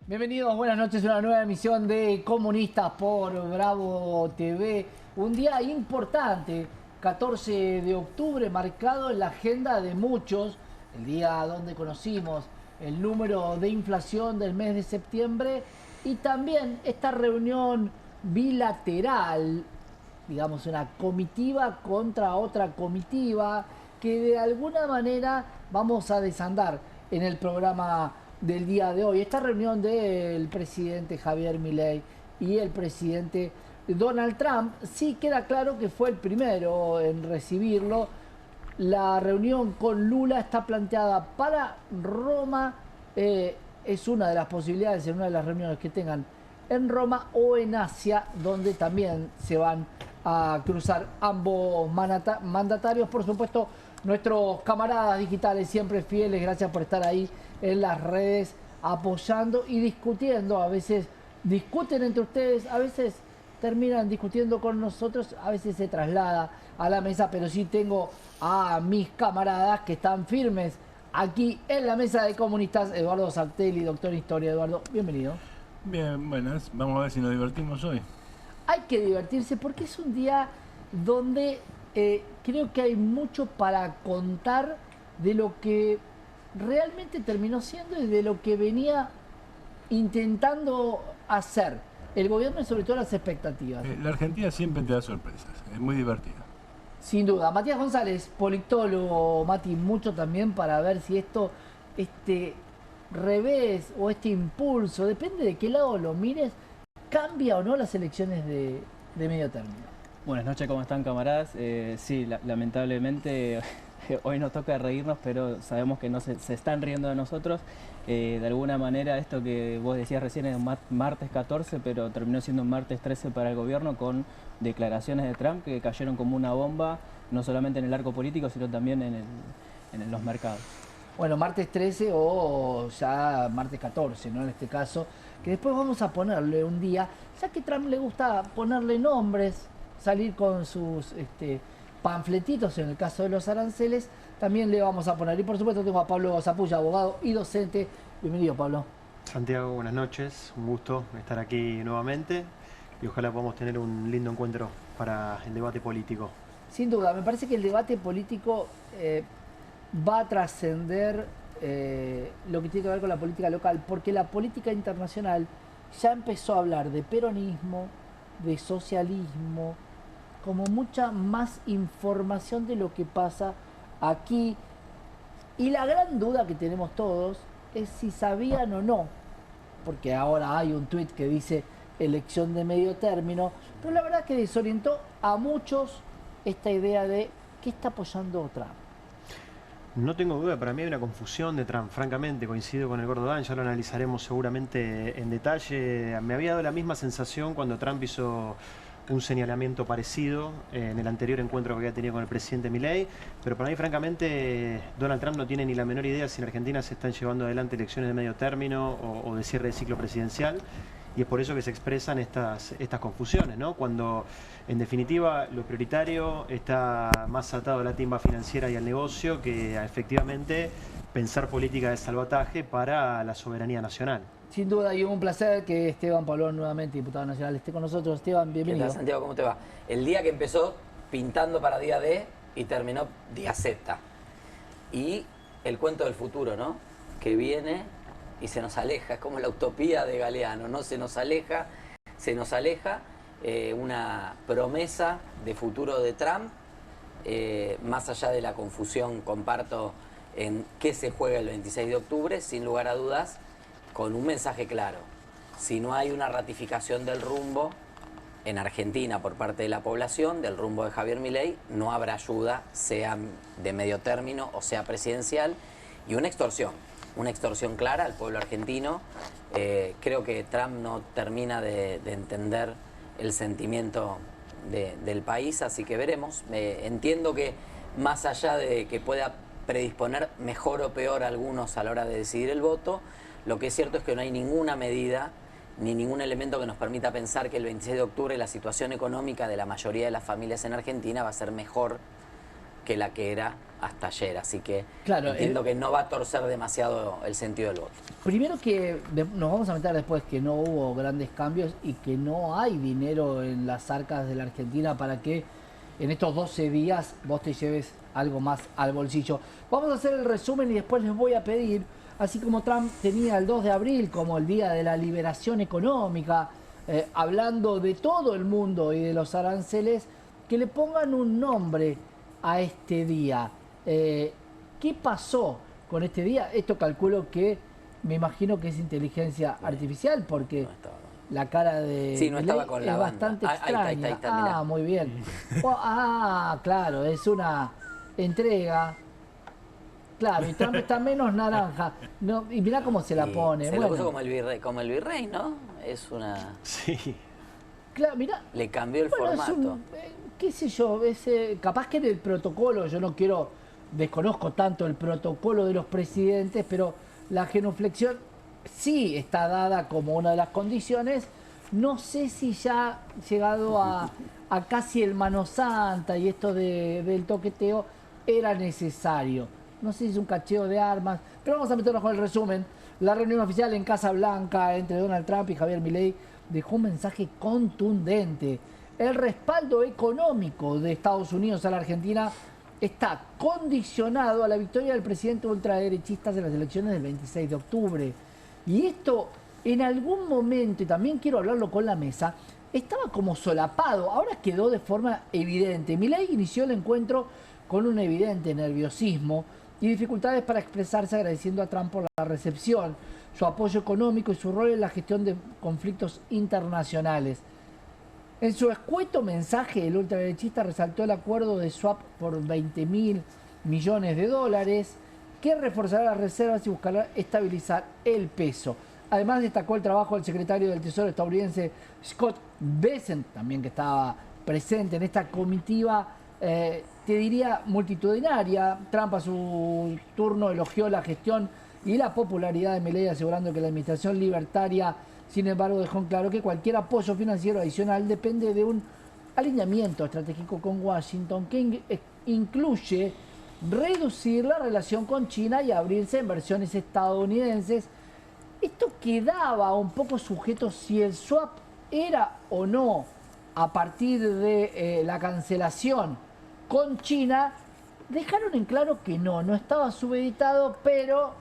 Bienvenidos, buenas noches a una nueva emisión de Comunistas por Bravo TV. Un día importante, 14 de octubre, marcado en la agenda de muchos. El día donde conocimos el número de inflación del mes de septiembre y también esta reunión bilateral, digamos una comitiva contra otra comitiva, que de alguna manera vamos a desandar en el programa del día de hoy. Esta reunión del presidente Javier Milei y el presidente Donald Trump, sí queda claro que fue el primero en recibirlo. La reunión con Lula está planteada para Roma, es una de las posibilidades en una de las reuniones que tengan en Roma o en Asia, donde también se van a cruzar ambos mandatarios. Por supuesto, nuestros camaradas digitales siempre fieles, gracias por estar ahí en las redes apoyando y discutiendo. A veces discuten entre ustedes, a veces terminan discutiendo con nosotros, a veces se traslada a la mesa, pero sí tengo a mis camaradas que están firmes aquí en la mesa de comunistas. Eduardo Sartelli, doctor en historia. Eduardo, bienvenido. Bien, buenas. Vamos a ver si nos divertimos hoy. Hay que divertirse porque es un día donde creo que hay mucho para contar de lo que realmente terminó siendo y de lo que venía intentando hacer el gobierno y sobre todo las expectativas. La Argentina siempre te da sorpresas, es muy divertida. Sin duda. Matías González, politólogo. Mati, mucho también para ver si este revés o este impulso, depende de qué lado lo mires, cambia o no las elecciones de medio término. Buenas noches, ¿cómo están, camaradas? Sí, lamentablemente hoy nos toca reírnos, pero sabemos que no se están riendo de nosotros. De alguna manera, esto que vos decías recién es un martes 14, pero terminó siendo un martes 13 para el gobierno, con declaraciones de Trump que cayeron como una bomba, no solamente en el arco político, sino también en los mercados. Bueno, martes 13 o ya martes 14, ¿no? En este caso, que después vamos a ponerle un día, ya que Trump le gusta ponerle nombres, salir con sus panfletitos en el caso de los aranceles, también le vamos a poner. Y por supuesto tengo a Pablo Zapulla, abogado y docente. Bienvenido, Pablo. Santiago, buenas noches, un gusto estar aquí nuevamente y ojalá podamos tener un lindo encuentro para el debate político. Sin duda, me parece que el debate político va a trascender lo que tiene que ver con la política local, porque la política internacional ya empezó a hablar de peronismo, de socialismo, como mucha más información de lo que pasa aquí. Y la gran duda que tenemos todos es si sabían o no, porque ahora hay un tuit que dice elección de medio término, pero la verdad que desorientó a muchos esta idea de qué está apoyando Trump. No tengo duda, para mí hay una confusión de Trump, francamente, coincido con el Gordo Dan, ya lo analizaremos seguramente en detalle. Me había dado la misma sensación cuando Trump hizo un señalamiento parecido en el anterior encuentro que había tenido con el presidente Milei, pero para mí, francamente, Donald Trump no tiene ni la menor idea si en Argentina se están llevando adelante elecciones de medio término o de cierre de ciclo presidencial. Y es por eso que se expresan estas confusiones, ¿no? Cuando, en definitiva, lo prioritario está más atado a la timba financiera y al negocio que a efectivamente pensar política de salvataje para la soberanía nacional. Sin duda, y un placer que Esteban Paulón, nuevamente diputado nacional, esté con nosotros. Esteban, bienvenido. ¿Qué tal, Santiago? ¿Cómo te va? El día que empezó pintando para día D y terminó día Z. Y el cuento del futuro, ¿no? Que viene y se nos aleja, es como la utopía de Galeano, ¿no? Se nos aleja una promesa de futuro de Trump, más allá de la confusión, comparto en qué se juega el 26 de octubre, sin lugar a dudas, con un mensaje claro. Si no hay una ratificación del rumbo en Argentina por parte de la población, del rumbo de Javier Milei, no habrá ayuda, sea de medio término o sea presidencial, y una extorsión clara al pueblo argentino. Creo que Trump no termina de entender el sentimiento del país, así que veremos. Entiendo que más allá de que pueda predisponer mejor o peor a algunos a la hora de decidir el voto, lo que es cierto es que no hay ninguna medida ni ningún elemento que nos permita pensar que el 26 de octubre la situación económica de la mayoría de las familias en Argentina va a ser mejor que la que era hasta ayer, así que Claro, entiendo que no va a torcer demasiado el sentido del voto. Primero que nos vamos a meter después que no hubo grandes cambios y que no hay dinero en las arcas de la Argentina para que en estos 12 días vos te lleves algo más al bolsillo. Vamos a hacer el resumen y después les voy a pedir, así como Trump tenía el 2 de abril como el día de la liberación económica, hablando de todo el mundo y de los aranceles, que le pongan un nombre a este día. ¿Qué pasó con este día? Esto calculo que me imagino que es inteligencia artificial porque No estaba. la cara de Sí, no estaba Milei con es la banda. bastante Ahí está, extraña. mirá. Muy bien. Claro, es una entrega. Claro, y Trump está menos naranja. No, y mirá cómo se la Y pone. se lo Bueno, puso como el virrey, ¿no? Es una... Sí. claro, mirá. Le cambió el Bueno, es formato. un, qué sé yo, capaz que en el protocolo, yo no quiero, desconozco tanto el protocolo de los presidentes, pero la genuflexión sí está dada como una de las condiciones. No sé si ya ha llegado a casi el mano santa y esto del toqueteo era necesario. No sé si es un cacheo de armas, pero vamos a meternos con el resumen. La reunión oficial en Casa Blanca entre Donald Trump y Javier Milei dejó un mensaje contundente. El respaldo económico de Estados Unidos a la Argentina está condicionado a la victoria del presidente ultraderechista en las elecciones del 26 de octubre. Y esto, en algún momento, y también quiero hablarlo con la mesa, estaba como solapado, ahora quedó de forma evidente. Milei inició el encuentro con un evidente nerviosismo y dificultades para expresarse, agradeciendo a Trump por la recepción, su apoyo económico y su rol en la gestión de conflictos internacionales. En su escueto mensaje, el ultraderechista resaltó el acuerdo de swap por 20.000 millones de dólares, que reforzará las reservas y buscará estabilizar el peso. Además, destacó el trabajo del secretario del Tesoro estadounidense Scott Bessent, también que estaba presente en esta comitiva, te diría multitudinaria. Trump a su turno elogió la gestión y la popularidad de Milei, asegurando que la administración libertaria, sin embargo, dejó en claro que cualquier apoyo financiero adicional depende de un alineamiento estratégico con Washington que incluye reducir la relación con China y abrirse a inversiones estadounidenses. Esto quedaba un poco sujeto si el swap era o no a partir de la cancelación con China. Dejaron en claro que no estaba subeditado, pero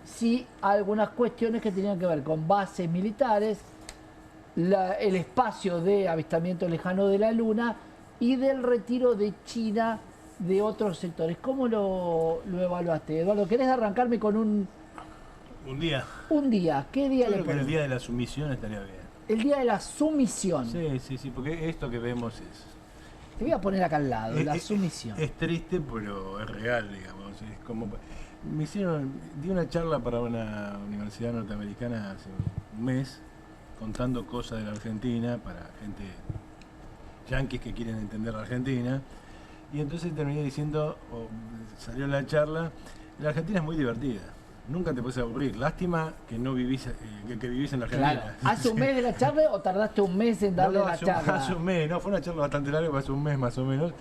sí algunas cuestiones que tenían que ver con bases militares, el espacio de avistamiento lejano de la Luna y del retiro de China de otros sectores. ¿Cómo lo evaluaste, Eduardo? ¿Querés arrancarme con un día. día? ¿Qué día Yo le creo que el pones? día de la sumisión estaría bien. El día de la sumisión. Sí, porque esto que vemos Te voy a poner acá al lado, la sumisión. es triste, pero es real, digamos. Es como di una charla para una universidad norteamericana hace un mes, contando cosas de la Argentina para gente yanquis que quieren entender la Argentina. Y entonces terminé diciendo, salió la charla, la Argentina es muy divertida. Nunca te puedes aburrir. Lástima que no vivís, que vivís en la Argentina. Claro. ¿Hace un mes de la charla o tardaste un mes en darle la charla? Hace un mes, fue una charla bastante larga, hace un mes más o menos.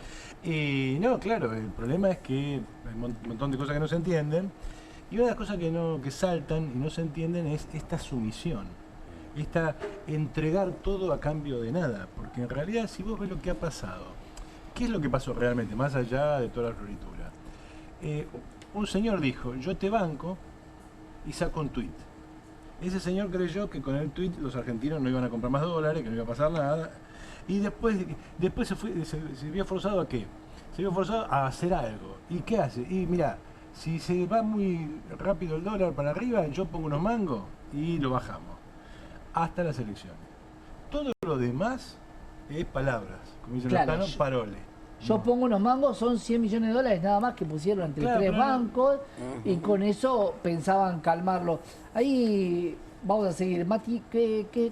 Y no, claro, el problema es que hay un montón de cosas que no se entienden. Y una de las cosas que saltan y no se entienden es esta sumisión. Esta entregar todo a cambio de nada. Porque en realidad, si vos ves lo que ha pasado, ¿qué es lo que pasó realmente, más allá de toda la floritura? Un señor dijo, yo te banco, y sacó un tuit. Ese señor creyó que con el tuit los argentinos no iban a comprar más dólares, que no iba a pasar nada, y después se vio forzado ¿a qué? Se vio forzado a hacer algo. ¿Y qué hace? Y mira, si se va muy rápido el dólar para arriba, yo pongo unos mangos y lo bajamos. Hasta las elecciones. Todo lo demás es palabras, como dicen Claro, los tanos, paroles. Yo pongo unos mangos, son 100 millones de dólares nada más que pusieron entre Claro, tres pero bancos y con eso pensaban calmarlo. Ahí vamos a seguir. Mati,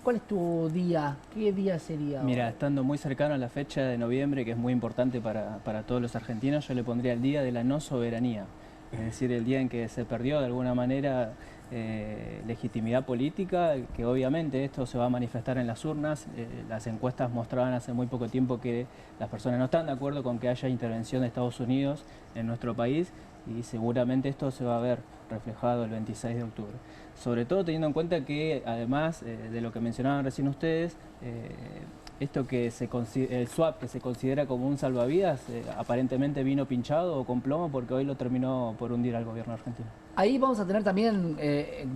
¿cuál es tu día? ¿Qué día sería? Mira, estando muy cercano a la fecha de noviembre, que es muy importante para todos los argentinos, yo le pondría el día de la no soberanía. Es decir, el día en que se perdió de alguna manera legitimidad política, que obviamente esto se va a manifestar en las urnas. Las encuestas mostraban hace muy poco tiempo que las personas no están de acuerdo con que haya intervención de Estados Unidos en nuestro país, y seguramente esto se va a ver reflejado el 26 de octubre. Sobre todo teniendo en cuenta que, además de lo que mencionaban recién ustedes, esto que el swap que se considera como un salvavidas, aparentemente vino pinchado o con plomo, porque hoy lo terminó por hundir al gobierno argentino. Ahí vamos a tener también,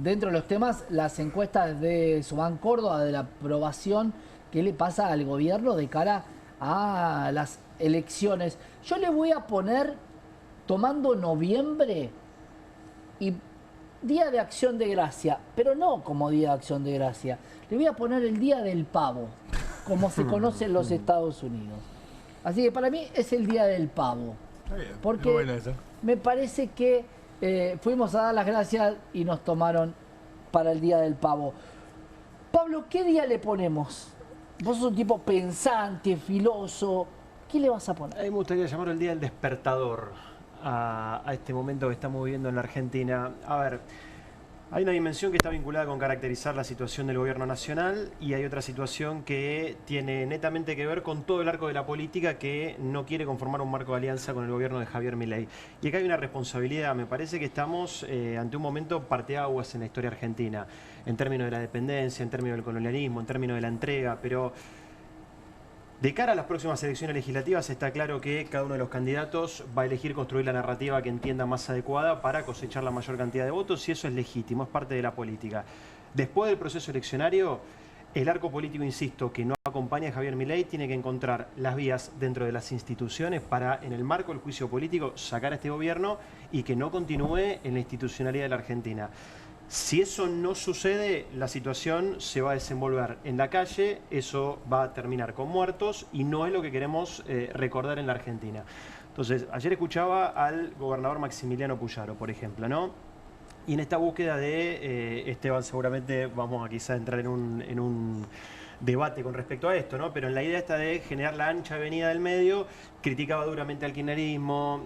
dentro de los temas, las encuestas de Subán Córdoba, de la aprobación que le pasa al gobierno de cara a las elecciones. Yo le voy a poner, tomando noviembre y Día de Acción de Gracia, pero no como Día de Acción de Gracia. Le voy a poner el Día del Pavo, como se conoce en los Estados Unidos. Así que para mí es el Día del Pavo. Está bien, Porque es buena esa. me parece que fuimos a dar las gracias y nos tomaron para el Día del Pavo. Pablo, ¿qué día le ponemos? Vos sos un tipo pensante, filoso. ¿Qué le vas a poner? A mí me gustaría llamarlo el Día del Despertador a este momento que estamos viviendo en la Argentina. A ver, hay una dimensión que está vinculada con caracterizar la situación del gobierno nacional, y hay otra situación que tiene netamente que ver con todo el arco de la política, que no quiere conformar un marco de alianza con el gobierno de Javier Milei. Y acá hay una responsabilidad. Me parece que estamos ante un momento parteaguas en la historia argentina, en términos de la dependencia, en términos del colonialismo, en términos de la entrega, pero de cara a las próximas elecciones legislativas está claro que cada uno de los candidatos va a elegir construir la narrativa que entienda más adecuada para cosechar la mayor cantidad de votos, y eso es legítimo, es parte de la política. Después del proceso eleccionario, el arco político, insisto, que no acompaña a Javier Milei, tiene que encontrar las vías dentro de las instituciones para, en el marco del juicio político, sacar a este gobierno y que no continúe en la institucionalidad de la Argentina. Si eso no sucede, la situación se va a desenvolver en la calle, eso va a terminar con muertos, y no es lo que queremos recordar en la Argentina. Entonces, ayer escuchaba al gobernador Maximiliano Puyaro, por ejemplo, ¿no? Y en esta búsqueda de Esteban, seguramente vamos a quizá entrar en un debate con respecto a esto, ¿no? Pero en la idea esta de generar la ancha avenida del medio, criticaba duramente al kirchnerismo,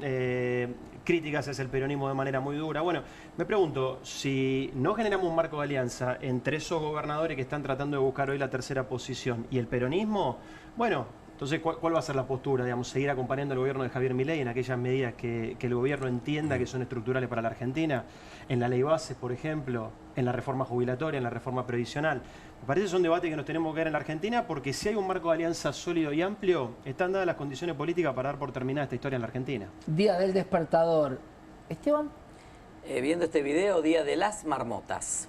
críticas hacia el peronismo de manera muy dura. Bueno, me pregunto, si no generamos un marco de alianza entre esos gobernadores que están tratando de buscar hoy la tercera posición y el peronismo, bueno, entonces, ¿cuál va a ser la postura? Digamos, seguir acompañando al gobierno de Javier Milei en aquellas medidas que el gobierno entienda que son estructurales para la Argentina, en la ley base, por ejemplo, en la reforma jubilatoria, en la reforma previsional. Me parece que es un debate que nos tenemos que dar en la Argentina, porque si hay un marco de alianza sólido y amplio, están dadas las condiciones políticas para dar por terminada esta historia en la Argentina. Día del Despertador. Esteban, Viendo este video, Día de las Marmotas.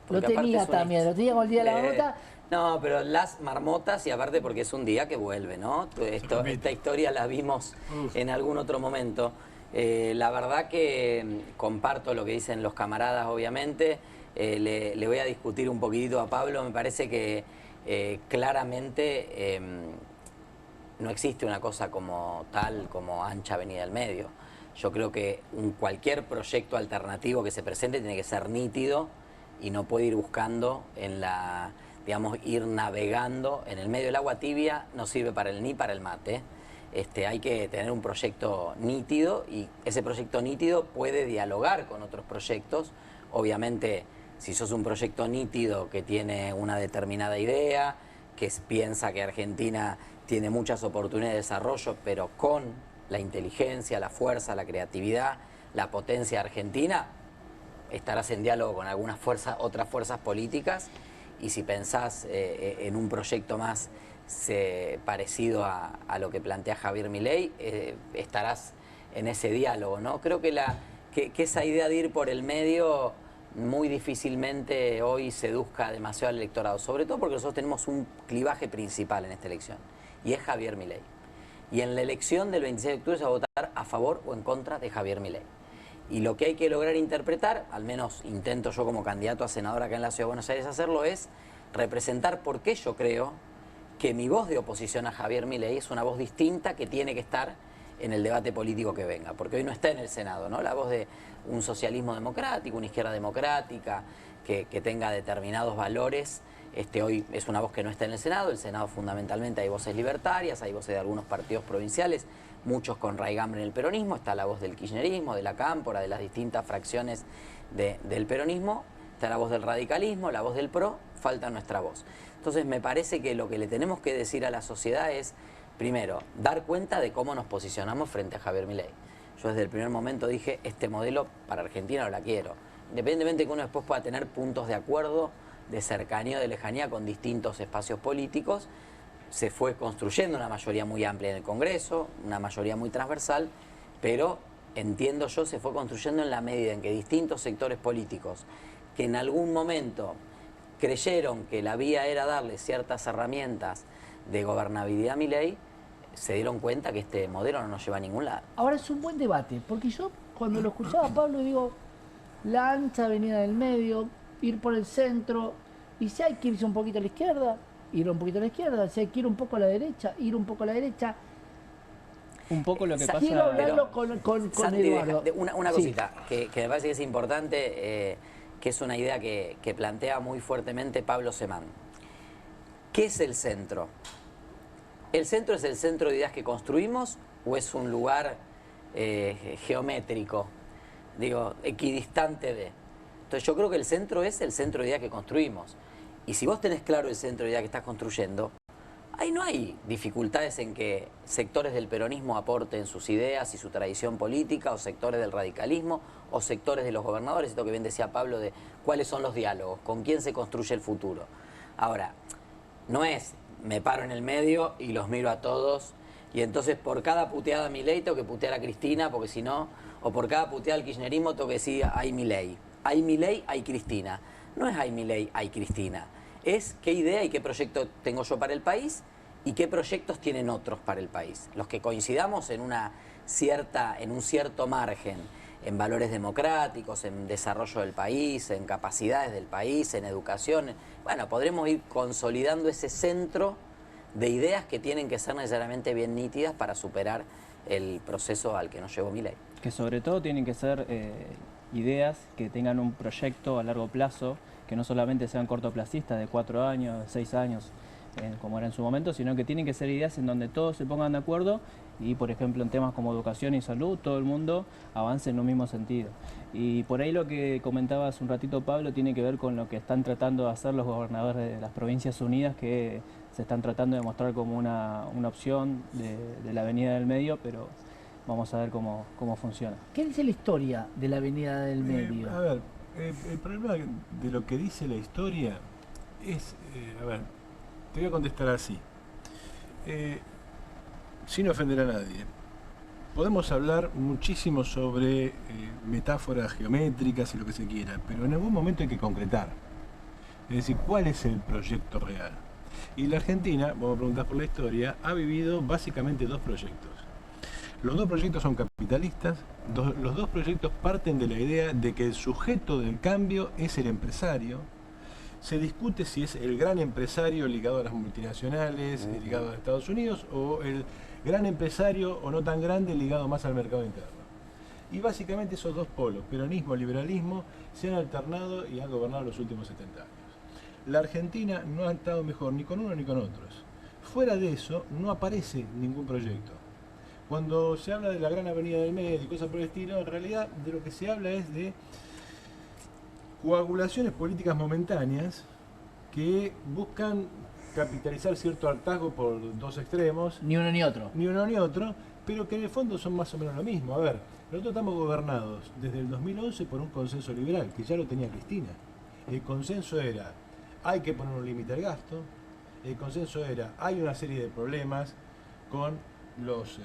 lo Porque aparte tenía es una también, lo tenía con el Día de la Marmota. No, pero las marmotas, y aparte porque es un día que vuelve, ¿no? Esta historia la vimos en algún otro momento. La verdad que comparto lo que dicen los camaradas, obviamente. Le voy a discutir un poquitito a Pablo. Me parece que claramente no existe una cosa como tal, como ancha avenida del medio. Yo creo que cualquier proyecto alternativo que se presente tiene que ser nítido y no puede ir buscando en la... digamos, ir navegando en el medio del agua tibia. No sirve ni para el mate. Hay que tener un proyecto nítido, y ese proyecto nítido puede dialogar con otros proyectos. Obviamente, si sos un proyecto nítido que tiene una determinada idea, que piensa que Argentina tiene muchas oportunidades de desarrollo, pero con la inteligencia, la fuerza, la creatividad, la potencia argentina, estarás en diálogo con otras fuerzas políticas. Y si pensás en un proyecto más parecido a lo que plantea Javier Milei, estarás en ese diálogo, ¿no? Creo que esa idea de ir por el medio muy difícilmente hoy seduzca demasiado al electorado, sobre todo porque nosotros tenemos un clivaje principal en esta elección, y es Javier Milei. Y en la elección del 26 de octubre se va a votar a favor o en contra de Javier Milei. Y lo que hay que lograr interpretar, al menos intento yo como candidato a senador acá en la Ciudad de Buenos Aires hacerlo, es representar por qué yo creo que mi voz de oposición a Javier Milei es una voz distinta que tiene que estar en el debate político que venga, porque hoy no está en el Senado, ¿no? La voz de un socialismo democrático, una izquierda democrática, que tenga determinados valores, hoy es una voz que no está en el Senado fundamentalmente hay voces libertarias, hay voces de algunos partidos provinciales, muchos con raigambre en el peronismo, está la voz del kirchnerismo, de la cámpora, de las distintas fracciones del peronismo, está la voz del radicalismo, la voz del PRO, falta nuestra voz. Entonces me parece que lo que le tenemos que decir a la sociedad es, primero, dar cuenta de cómo nos posicionamos frente a Javier Milei. Yo desde el primer momento dije, este modelo para Argentina no la quiero. Independientemente de que uno después pueda tener puntos de acuerdo, de cercanía o de lejanía con distintos espacios políticos, se fue construyendo una mayoría muy amplia en el Congreso, una mayoría muy transversal, pero entiendo yo se fue construyendo en la medida en que distintos sectores políticos que en algún momento creyeron que la vía era darle ciertas herramientas de gobernabilidad a Milei, se dieron cuenta que este modelo no nos lleva a ningún lado. Ahora es un buen debate, porque yo cuando lo escuchaba a Pablo digo, la ancha avenida del medio, ir por el centro, y si hay que irse un poquito a la izquierda, ir un poquito a la izquierda, si hay que ir un poco a la derecha, ir un poco a la derecha. Un poco lo que pasa... Quiero hablarlo con Santi, Eduardo. Una cosita que me parece que es importante, que es una idea que plantea muy fuertemente Pablo Semán. ¿Qué es el centro? ¿El centro es el centro de ideas que construimos o es un lugar geométrico, digo, equidistante de? Entonces yo creo que el centro es el centro de ideas que construimos. Y si vos tenés claro el centro de ideas que estás construyendo, ahí no hay dificultades en que sectores del peronismo aporten sus ideas y su tradición política, o sectores del radicalismo, o sectores de los gobernadores, esto que bien decía Pablo, de cuáles son los diálogos, con quién se construye el futuro. Ahora, no es, me paro en el medio y los miro a todos, y entonces por cada puteada a Milei tengo que putear a Cristina, porque si no, o por cada puteada al kirchnerismo tengo que decir, hay Milei. Hay Milei, hay Cristina. No es hay Milei, hay Cristina. Es qué idea y qué proyecto tengo yo para el país y qué proyectos tienen otros para el país. Los que coincidamos en un cierto margen, en valores democráticos, en desarrollo del país, en capacidades del país, en educación. Bueno, podremos ir consolidando ese centro de ideas que tienen que ser necesariamente bien nítidas para superar el proceso al que nos llevó Milei. Que sobre todo tienen que ser ideas que tengan un proyecto a largo plazo, que no solamente sean cortoplacistas de 4 años, 6 años, como era en su momento, sino que tienen que ser ideas en donde todos se pongan de acuerdo y, por ejemplo, en temas como educación y salud, todo el mundo avance en un mismo sentido. Y por ahí lo que comentaba hace un ratito Pablo tiene que ver con lo que están tratando de hacer los gobernadores de las Provincias Unidas, que se están tratando de mostrar como una opción de la Avenida del Medio, pero vamos a ver cómo funciona. ¿Qué dice la historia de la Avenida del Medio? A ver, el problema de lo que dice la historia es, a ver, te voy a contestar así, sin ofender a nadie. Podemos hablar muchísimo sobre metáforas geométricas y lo que se quiera, pero en algún momento hay que concretar. Es decir, ¿cuál es el proyecto real? Y la Argentina, vos me preguntás por la historia, ha vivido básicamente 2 proyectos. Los 2 proyectos son capitalistas, los 2 proyectos parten de la idea de que el sujeto del cambio es el empresario. Se discute si es el gran empresario ligado a las multinacionales, ligado a Estados Unidos, o el gran empresario o no tan grande ligado más al mercado interno. Y básicamente esos 2 polos, peronismo, liberalismo, se han alternado y han gobernado los últimos 70 años. La Argentina no ha estado mejor ni con uno ni con otros. Fuera de eso no aparece ningún proyecto. Cuando se habla de la gran avenida del medio y cosas por el estilo, en realidad de lo que se habla es de coagulaciones políticas momentáneas que buscan capitalizar cierto hartazgo por 2 extremos. Ni uno ni otro. Ni uno ni otro, pero que en el fondo son más o menos lo mismo. A ver, nosotros estamos gobernados desde el 2011 por un consenso liberal, que ya lo tenía Cristina. El consenso era, hay que poner un límite al gasto. El consenso era, hay una serie de problemas con los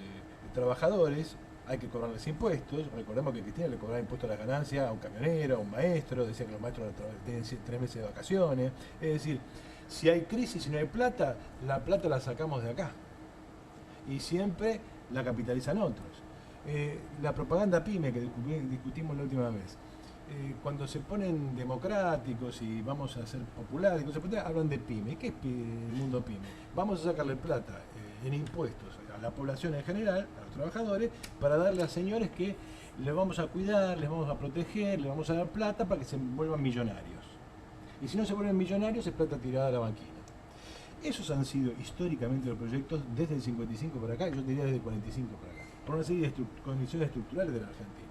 trabajadores, hay que cobrarles impuestos. Recordemos que Cristina le cobraba impuestos a la ganancia a un camionero, a un maestro, decía que los maestros tienen 3 meses de vacaciones. Es decir, si hay crisis y no hay plata, la plata la sacamos de acá. Y siempre la capitalizan otros. La propaganda PYME que discutimos la última vez, cuando se ponen democráticos y vamos a ser populares, hablan de PYME. ¿Qué es el mundo PYME? Vamos a sacarle plata en impuestos a la población en general, a los trabajadores, para darle a señores que les vamos a cuidar, les vamos a proteger, les vamos a dar plata para que se vuelvan millonarios. Y si no se vuelven millonarios, es plata tirada a la banquina. Esos han sido históricamente los proyectos desde el 55 para acá, yo diría desde el 45 para acá. por una serie de condiciones estructurales de la Argentina.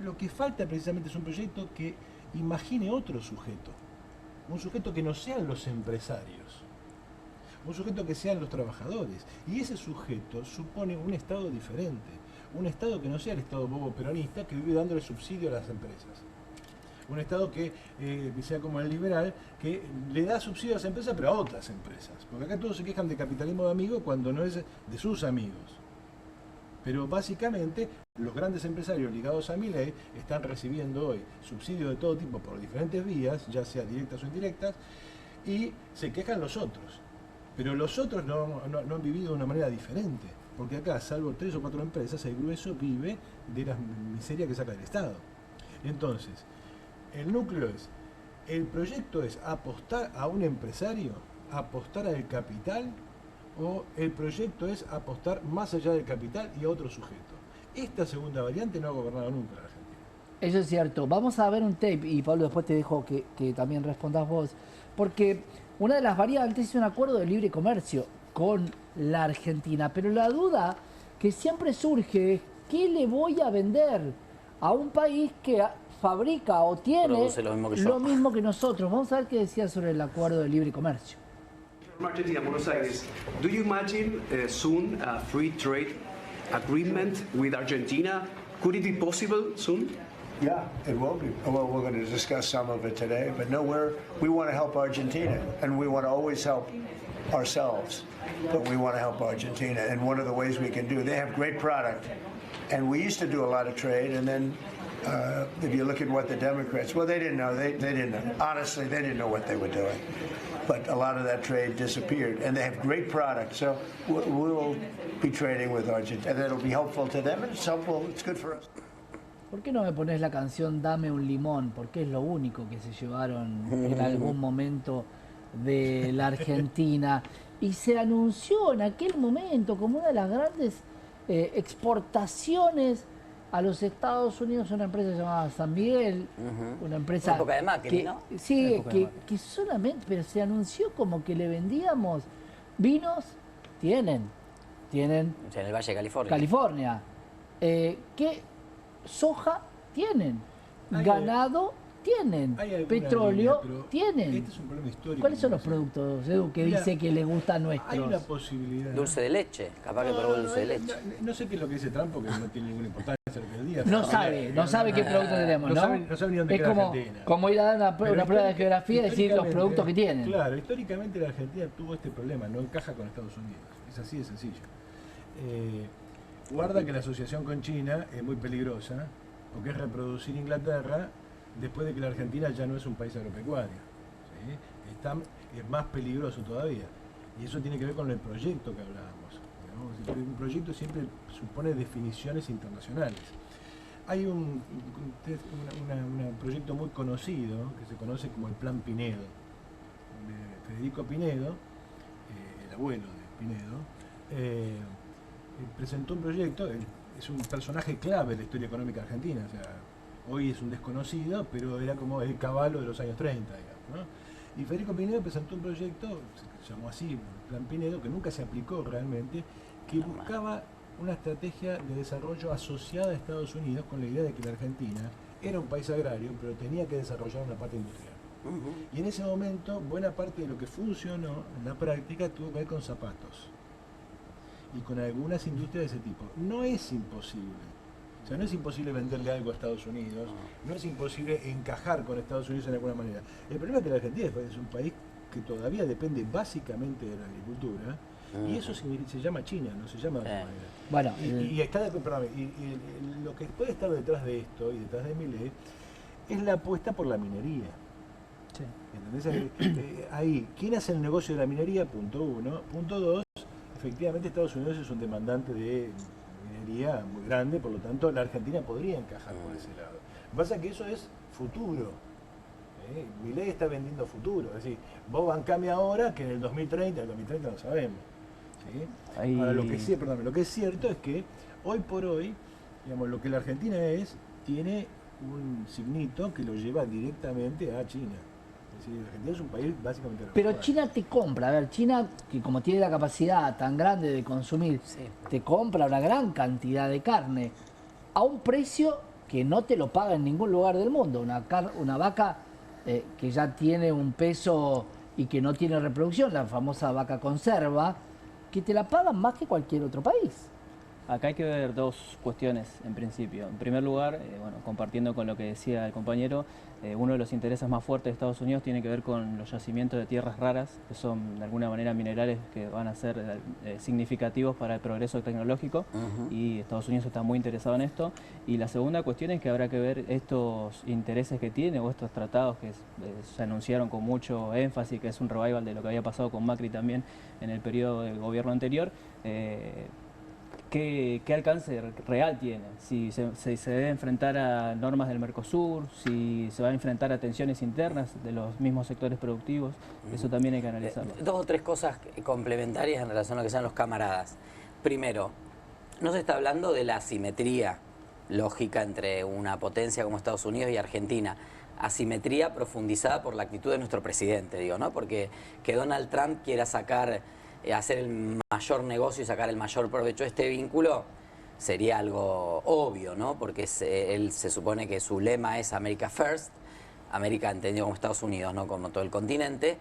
Lo que falta precisamente es un proyecto que imagine otro sujeto, un sujeto que no sean los empresarios, un sujeto que sean los trabajadores. Y ese sujeto supone un Estado diferente, un Estado que no sea el Estado bobo peronista que vive dándole subsidio a las empresas. Un Estado que sea como el liberal, que le da subsidio a las empresas, pero a otras empresas. Porque acá todos se quejan de capitalismo de amigos cuando no es de sus amigos. Pero básicamente los grandes empresarios ligados a Milei están recibiendo hoy subsidios de todo tipo por diferentes vías, ya sea directas o indirectas, y se quejan los otros. Pero los otros no han vivido de una manera diferente, porque acá, salvo 3 o 4 empresas, el grueso vive de la miseria que saca el Estado. Entonces, el núcleo es, el proyecto es apostar a un empresario, apostar al capital, o el proyecto es apostar más allá del capital y a otro sujeto. Esta segunda variante no ha gobernado nunca la Argentina. Eso es cierto. Vamos a ver un tape y Pablo después te dejo que también respondas vos, porque una de las variantes es un acuerdo de libre comercio con la Argentina, pero la duda que siempre surge es ¿qué le voy a vender a un país que fabrica o tiene Produce lo mismo que yo? lo mismo que nosotros? Vamos a ver qué decía sobre el acuerdo de libre comercio. Argentina, Buenos Aires. Do you imagine soon a free trade agreement with Argentina? Could it be possible soon? Yeah, it will be. Well, we're going to discuss some of it today, but no, we want to help Argentina, and we want to always help ourselves, but we want to help Argentina, and one of the ways we can do, they have great product, and we used to do a lot of trade, and then if you look at what the Democrats, well, they didn't know. They didn't know. Honestly, they didn't know what they were doing. But a lot of that trade disappeared, and they have great products. So we'll be trading with Argentina, and it'll be helpful to them, and it's helpful. It's good for us. ¿Por qué no me pones la canción Dame un limón? Porque es lo único que se llevaron en algún momento de la Argentina. Y se anunció en aquel momento como una de las grandes exportaciones a los Estados Unidos, una empresa llamada San Miguel, una empresa... Una época de Macri, que, ¿no? sí, que solamente, pero se anunció como que le vendíamos vinos, tienen En el Valle de California, que soja tienen, Hay ganado tienen, Hay alguna petróleo línea, pero tienen. Este es un problema histórico. ¿Cuáles son los ¿no? productos, Edu, que Mira, dice que le gustan Hay nuestros? una posibilidad. Dulce de leche, capaz que probó dulce de leche. No sé qué es lo que dice Trump porque no tiene ninguna importancia lo que él diga. No sabe qué productos tenemos, ¿no? No sabe ni dónde es queda como, Argentina. como ir a dar una Pero prueba de geografía y decir los históricamente, productos que tienen. Claro, históricamente la Argentina tuvo este problema, no encaja con Estados Unidos. Es así de sencillo. Guarda que la asociación con China es muy peligrosa, porque es reproducir Inglaterra después de que la Argentina ya no es un país agropecuario. ¿Sí? Es más peligroso todavía. Y eso tiene que ver con el proyecto que hablábamos, ¿no? Un proyecto siempre supone definiciones internacionales. Hay un proyecto muy conocido, que se conoce como el Plan Pinedo, de Federico Pinedo, el abuelo de Pinedo, presentó un proyecto, es un personaje clave de la historia económica argentina, o sea, hoy es un desconocido, pero era como el caballo de los años 30, digamos, ¿no? Y Federico Pinedo presentó un proyecto, se llamó así, el Plan Pinedo, que nunca se aplicó realmente, que buscaba una estrategia de desarrollo asociada a Estados Unidos con la idea de que la Argentina era un país agrario, pero tenía que desarrollar una parte industrial. Y en ese momento, buena parte de lo que funcionó en la práctica tuvo que ver con zapatos y con algunas industrias de ese tipo. No es imposible. O sea, no es imposible venderle algo a Estados Unidos, no es imposible encajar con Estados Unidos en alguna manera. El problema es que la Argentina es un país que todavía depende básicamente de la agricultura, y eso se llama China, no se llama de otra manera. Bueno, Y lo que puede estar detrás de esto y detrás de Milei es la apuesta por la minería. sí. ¿Entendés? Ahí, ¿quién hace el negocio de la minería? Punto uno. Punto dos, efectivamente Estados Unidos es un demandante de minería muy grande, por lo tanto la Argentina podría encajar por ese lado. Lo que pasa es que eso es futuro. Milei está vendiendo futuro, es decir, vos bancame ahora que en el 2030 no sabemos. ¿Sí? Ahí... Ahora, lo que es cierto es que hoy por hoy, digamos, lo que la Argentina tiene un signito que lo lleva directamente a China. Es decir, Argentina es un país básicamente... Pero rural. China te compra, a ver, China, que como tiene la capacidad tan grande de consumir, Sí. te compra una gran cantidad de carne a un precio que no te lo paga en ningún lugar del mundo. Una vaca que ya tiene un peso y que no tiene reproducción, la famosa vaca conserva, que te la pagan más que cualquier otro país. Acá hay que ver dos cuestiones en principio. En primer lugar, bueno, compartiendo con lo que decía el compañero, uno de los intereses más fuertes de Estados Unidos tiene que ver con los yacimientos de tierras raras, que son de alguna manera minerales que van a ser significativos para el progreso tecnológico, y Estados Unidos está muy interesado en esto. Y la segunda cuestión es que habrá que ver estos intereses que tiene o estos tratados que se anunciaron con mucho énfasis, que es un revival de lo que había pasado con Macri también en el periodo del gobierno anterior. ¿Qué alcance real tiene? Si se debe enfrentar a normas del Mercosur, si se va a enfrentar a tensiones internas de los mismos sectores productivos, eso también hay que analizarlo. Dos o tres cosas complementarias en relación a lo que sean los camaradas. Primero, no se está hablando de la asimetría lógica entre una potencia como Estados Unidos y Argentina. Asimetría profundizada por la actitud de nuestro presidente, digo, ¿no? Porque que Donald Trump quiera hacer el mayor negocio y sacar el mayor provecho de este vínculo sería algo obvio, ¿no? Porque él se supone que su lema es America First, América entendido como Estados Unidos, no como todo el continente,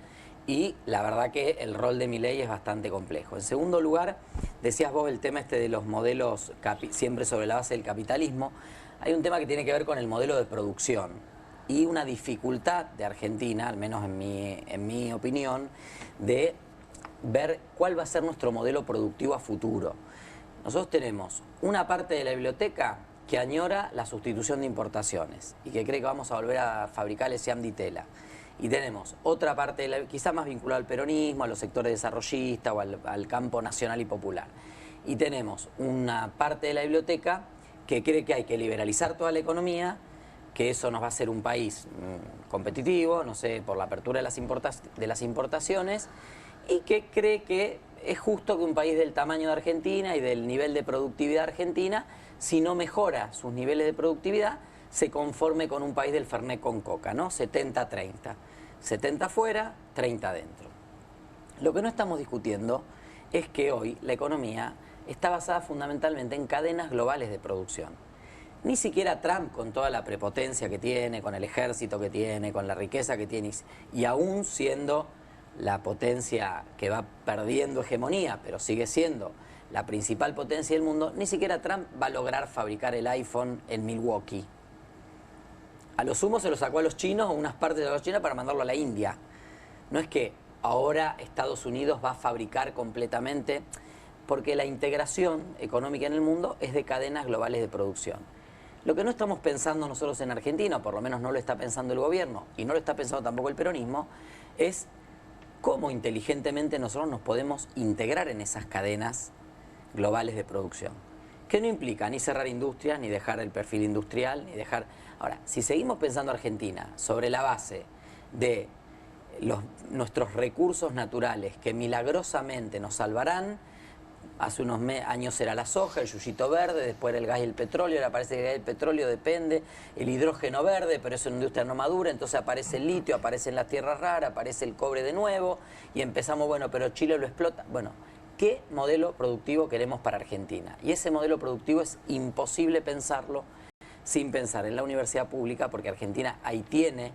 y la verdad que el rol de Milei es bastante complejo. En segundo lugar, decías vos el tema este de los modelos siempre sobre la base del capitalismo. Hay un tema que tiene que ver con el modelo de producción y una dificultad de Argentina, al menos en mi opinión, de ver cuál va a ser nuestro modelo productivo a futuro. Nosotros tenemos una parte de la biblioteca que añora la sustitución de importaciones y que cree que vamos a volver a fabricar el Siam di tela. Y tenemos otra parte, quizá más vinculada al peronismo, a los sectores desarrollistas o al campo nacional y popular. Y tenemos una parte de la biblioteca que cree que hay que liberalizar toda la economía, que eso nos va a hacer un país competitivo, no sé, por la apertura de las importaciones, y que cree que es justo que un país del tamaño de Argentina y del nivel de productividad argentina, si no mejora sus niveles de productividad, se conforme con un país del Fernet con coca, ¿no? 70-30. 70 fuera, 30 dentro. Lo que no estamos discutiendo es que hoy la economía está basada fundamentalmente en cadenas globales de producción. Ni siquiera Trump, con toda la prepotencia que tiene, con el ejército que tiene, con la riqueza que tiene, y aún siendo la potencia que va perdiendo hegemonía, pero sigue siendo la principal potencia del mundo, ni siquiera Trump va a lograr fabricar el iPhone en Milwaukee. A lo sumo se lo sacó a los chinos o unas partes de los chinos para mandarlo a la India. No es que ahora Estados Unidos va a fabricar completamente, porque la integración económica en el mundo es de cadenas globales de producción. Lo que no estamos pensando nosotros en Argentina, o por lo menos no lo está pensando el gobierno, y no lo está pensando tampoco el peronismo, es cómo inteligentemente nosotros nos podemos integrar en esas cadenas globales de producción. Que no implica ni cerrar industrias, ni dejar el perfil industrial, ni dejar... Ahora, si seguimos pensando Argentina sobre la base de nuestros recursos naturales que milagrosamente nos salvarán, hace unos años era la soja, el yuyito verde, después era el gas y el petróleo, ahora parece que el petróleo depende, el hidrógeno verde, pero es una industria no madura, entonces aparece el litio, aparecen las tierras raras, aparece el cobre de nuevo, y empezamos, bueno, pero Chile lo explota. Bueno, ¿qué modelo productivo queremos para Argentina? Y ese modelo productivo es imposible pensarlo sin pensar en la universidad pública, porque Argentina ahí tiene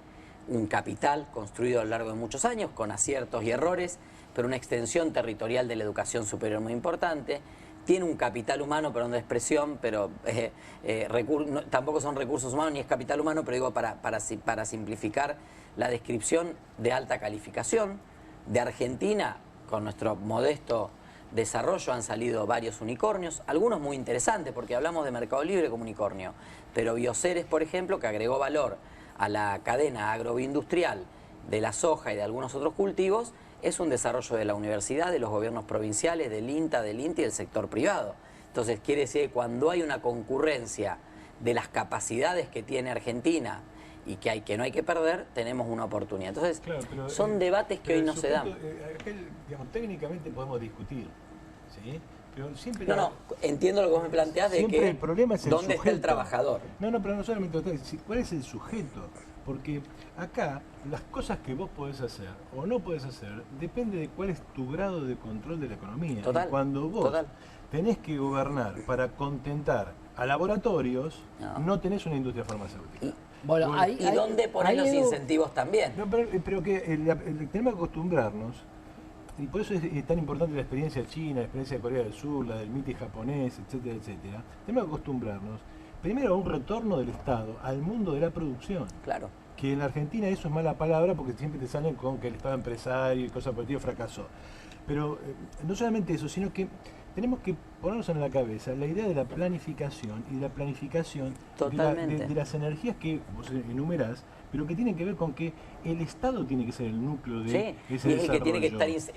un capital construido a lo largo de muchos años, con aciertos y errores, pero una extensión territorial de la educación superior muy importante. Tiene un capital humano, perdón de expresión, pero tampoco son recursos humanos ni es capital humano, pero digo para simplificar la descripción, de alta calificación. De Argentina, con nuestro modesto desarrollo, han salido varios unicornios, algunos muy interesantes, porque hablamos de Mercado Libre como unicornio, pero Bioceres, por ejemplo, que agregó valor a la cadena agroindustrial de la soja y de algunos otros cultivos, es un desarrollo de la universidad, de los gobiernos provinciales, del INTA, del INTI y del sector privado. Entonces quiere decir que cuando hay una concurrencia de las capacidades que tiene Argentina y que no hay que perder, tenemos una oportunidad. Entonces, claro, pero, son debates que hoy no se dan. Digamos, técnicamente podemos discutir, ¿sí? Pero siempre entiendo lo que vos me planteás de que el problema es ¿dónde está el trabajador? No, pero no solamente ¿cuál es el sujeto Porque acá las cosas que vos podés hacer o no podés hacer depende de cuál es tu grado de control de la economía. Total, y cuando vos total. tenés que gobernar para contentar a laboratorios, no tenés una industria farmacéutica. Bueno, ¿Y dónde poner los incentivos también? No, pero que tenemos que acostumbrarnos, y por eso es tan importante la experiencia china, la experiencia de Corea del Sur, la del MITI japonés, etcétera, etcétera. Tenemos que acostumbrarnos primero a un retorno del Estado al mundo de la producción. Claro. Que en la Argentina eso es mala palabra porque siempre te salen con que el Estado empresario y cosas por el estilo fracasó. Pero no solamente eso, sino que tenemos que ponernos en la cabeza la idea de la planificación y de la planificación de las energías que vos enumerás, pero que tienen que ver con que el Estado tiene que ser el núcleo de ese y es el que desarrollo.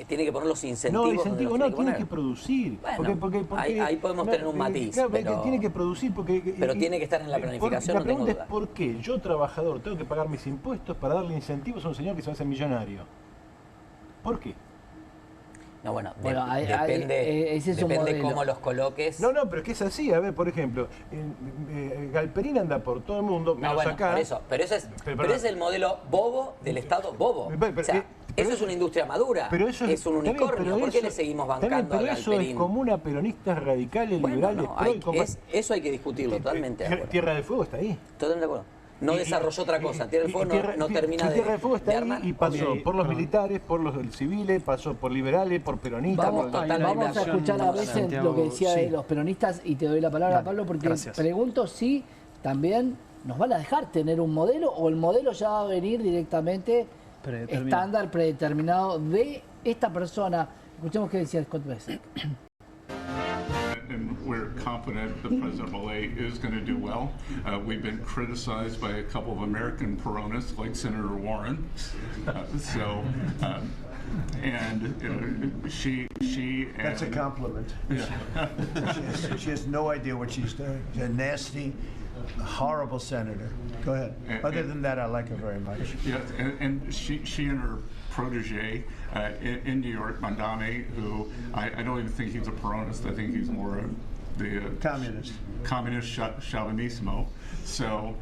tiene que poner los incentivos. No, incentivos no, tiene poner. que producir. Bueno, porque ahí podemos tener un matiz. Claro, pero tiene que producir pero tiene que estar en la planificación, La no tengo pregunta duda. es ¿por qué yo, trabajador, tengo que pagar mis impuestos para darle incentivos a un señor que se va a hacer millonario? ¿Por qué? No, bueno, ese es un depende modelo. cómo los coloques. No, pero que es así. A ver, por ejemplo, Galperín anda por todo el mundo, No, menos bueno, acá. por eso, pero ese es el modelo bobo del Estado bobo. Pero, O sea, eso es una industria madura, pero eso es un está bien, unicornio. pero ¿Por qué eso- le seguimos está bien, bancando a pero eso es Galperín? común a peronistas radicales, Bueno, liberales, no, pro y compa- eso hay que discutirlo, totalmente de acuerdo. Tierra del Fuego está ahí. Totalmente de acuerdo. No desarrolló otra cosa. Tierra del Fuego no termina de Tierra del Fuego está de ahí armar. y pasó Ok, por los perdón. militares, por los civiles, pasó por liberales, por peronistas. Vamos, por- totalmente vamos a de acuerdo. escuchar a veces Santiago, lo que decía de sí. los peronistas y te doy la palabra, Dale, Pablo, porque gracias. pregunto si también nos van a dejar tener un modelo o el modelo ya va a venir directamente Predeterminado. estándar, predeterminado de esta persona. Escuchemos qué decía Scott Bess. And we're confident that President Milei is going to do well. We've been criticized by a couple of American Peronists, like Senator Warren. She That's a and compliment. She has no idea what she's doing. She's a nasty, horrible senator. Go ahead. Other than that, I like her very much. yeah, and she and her protege in New York, Mandami, who I don't even think he's a Peronist. I think he's more of the communist chauvinismo. So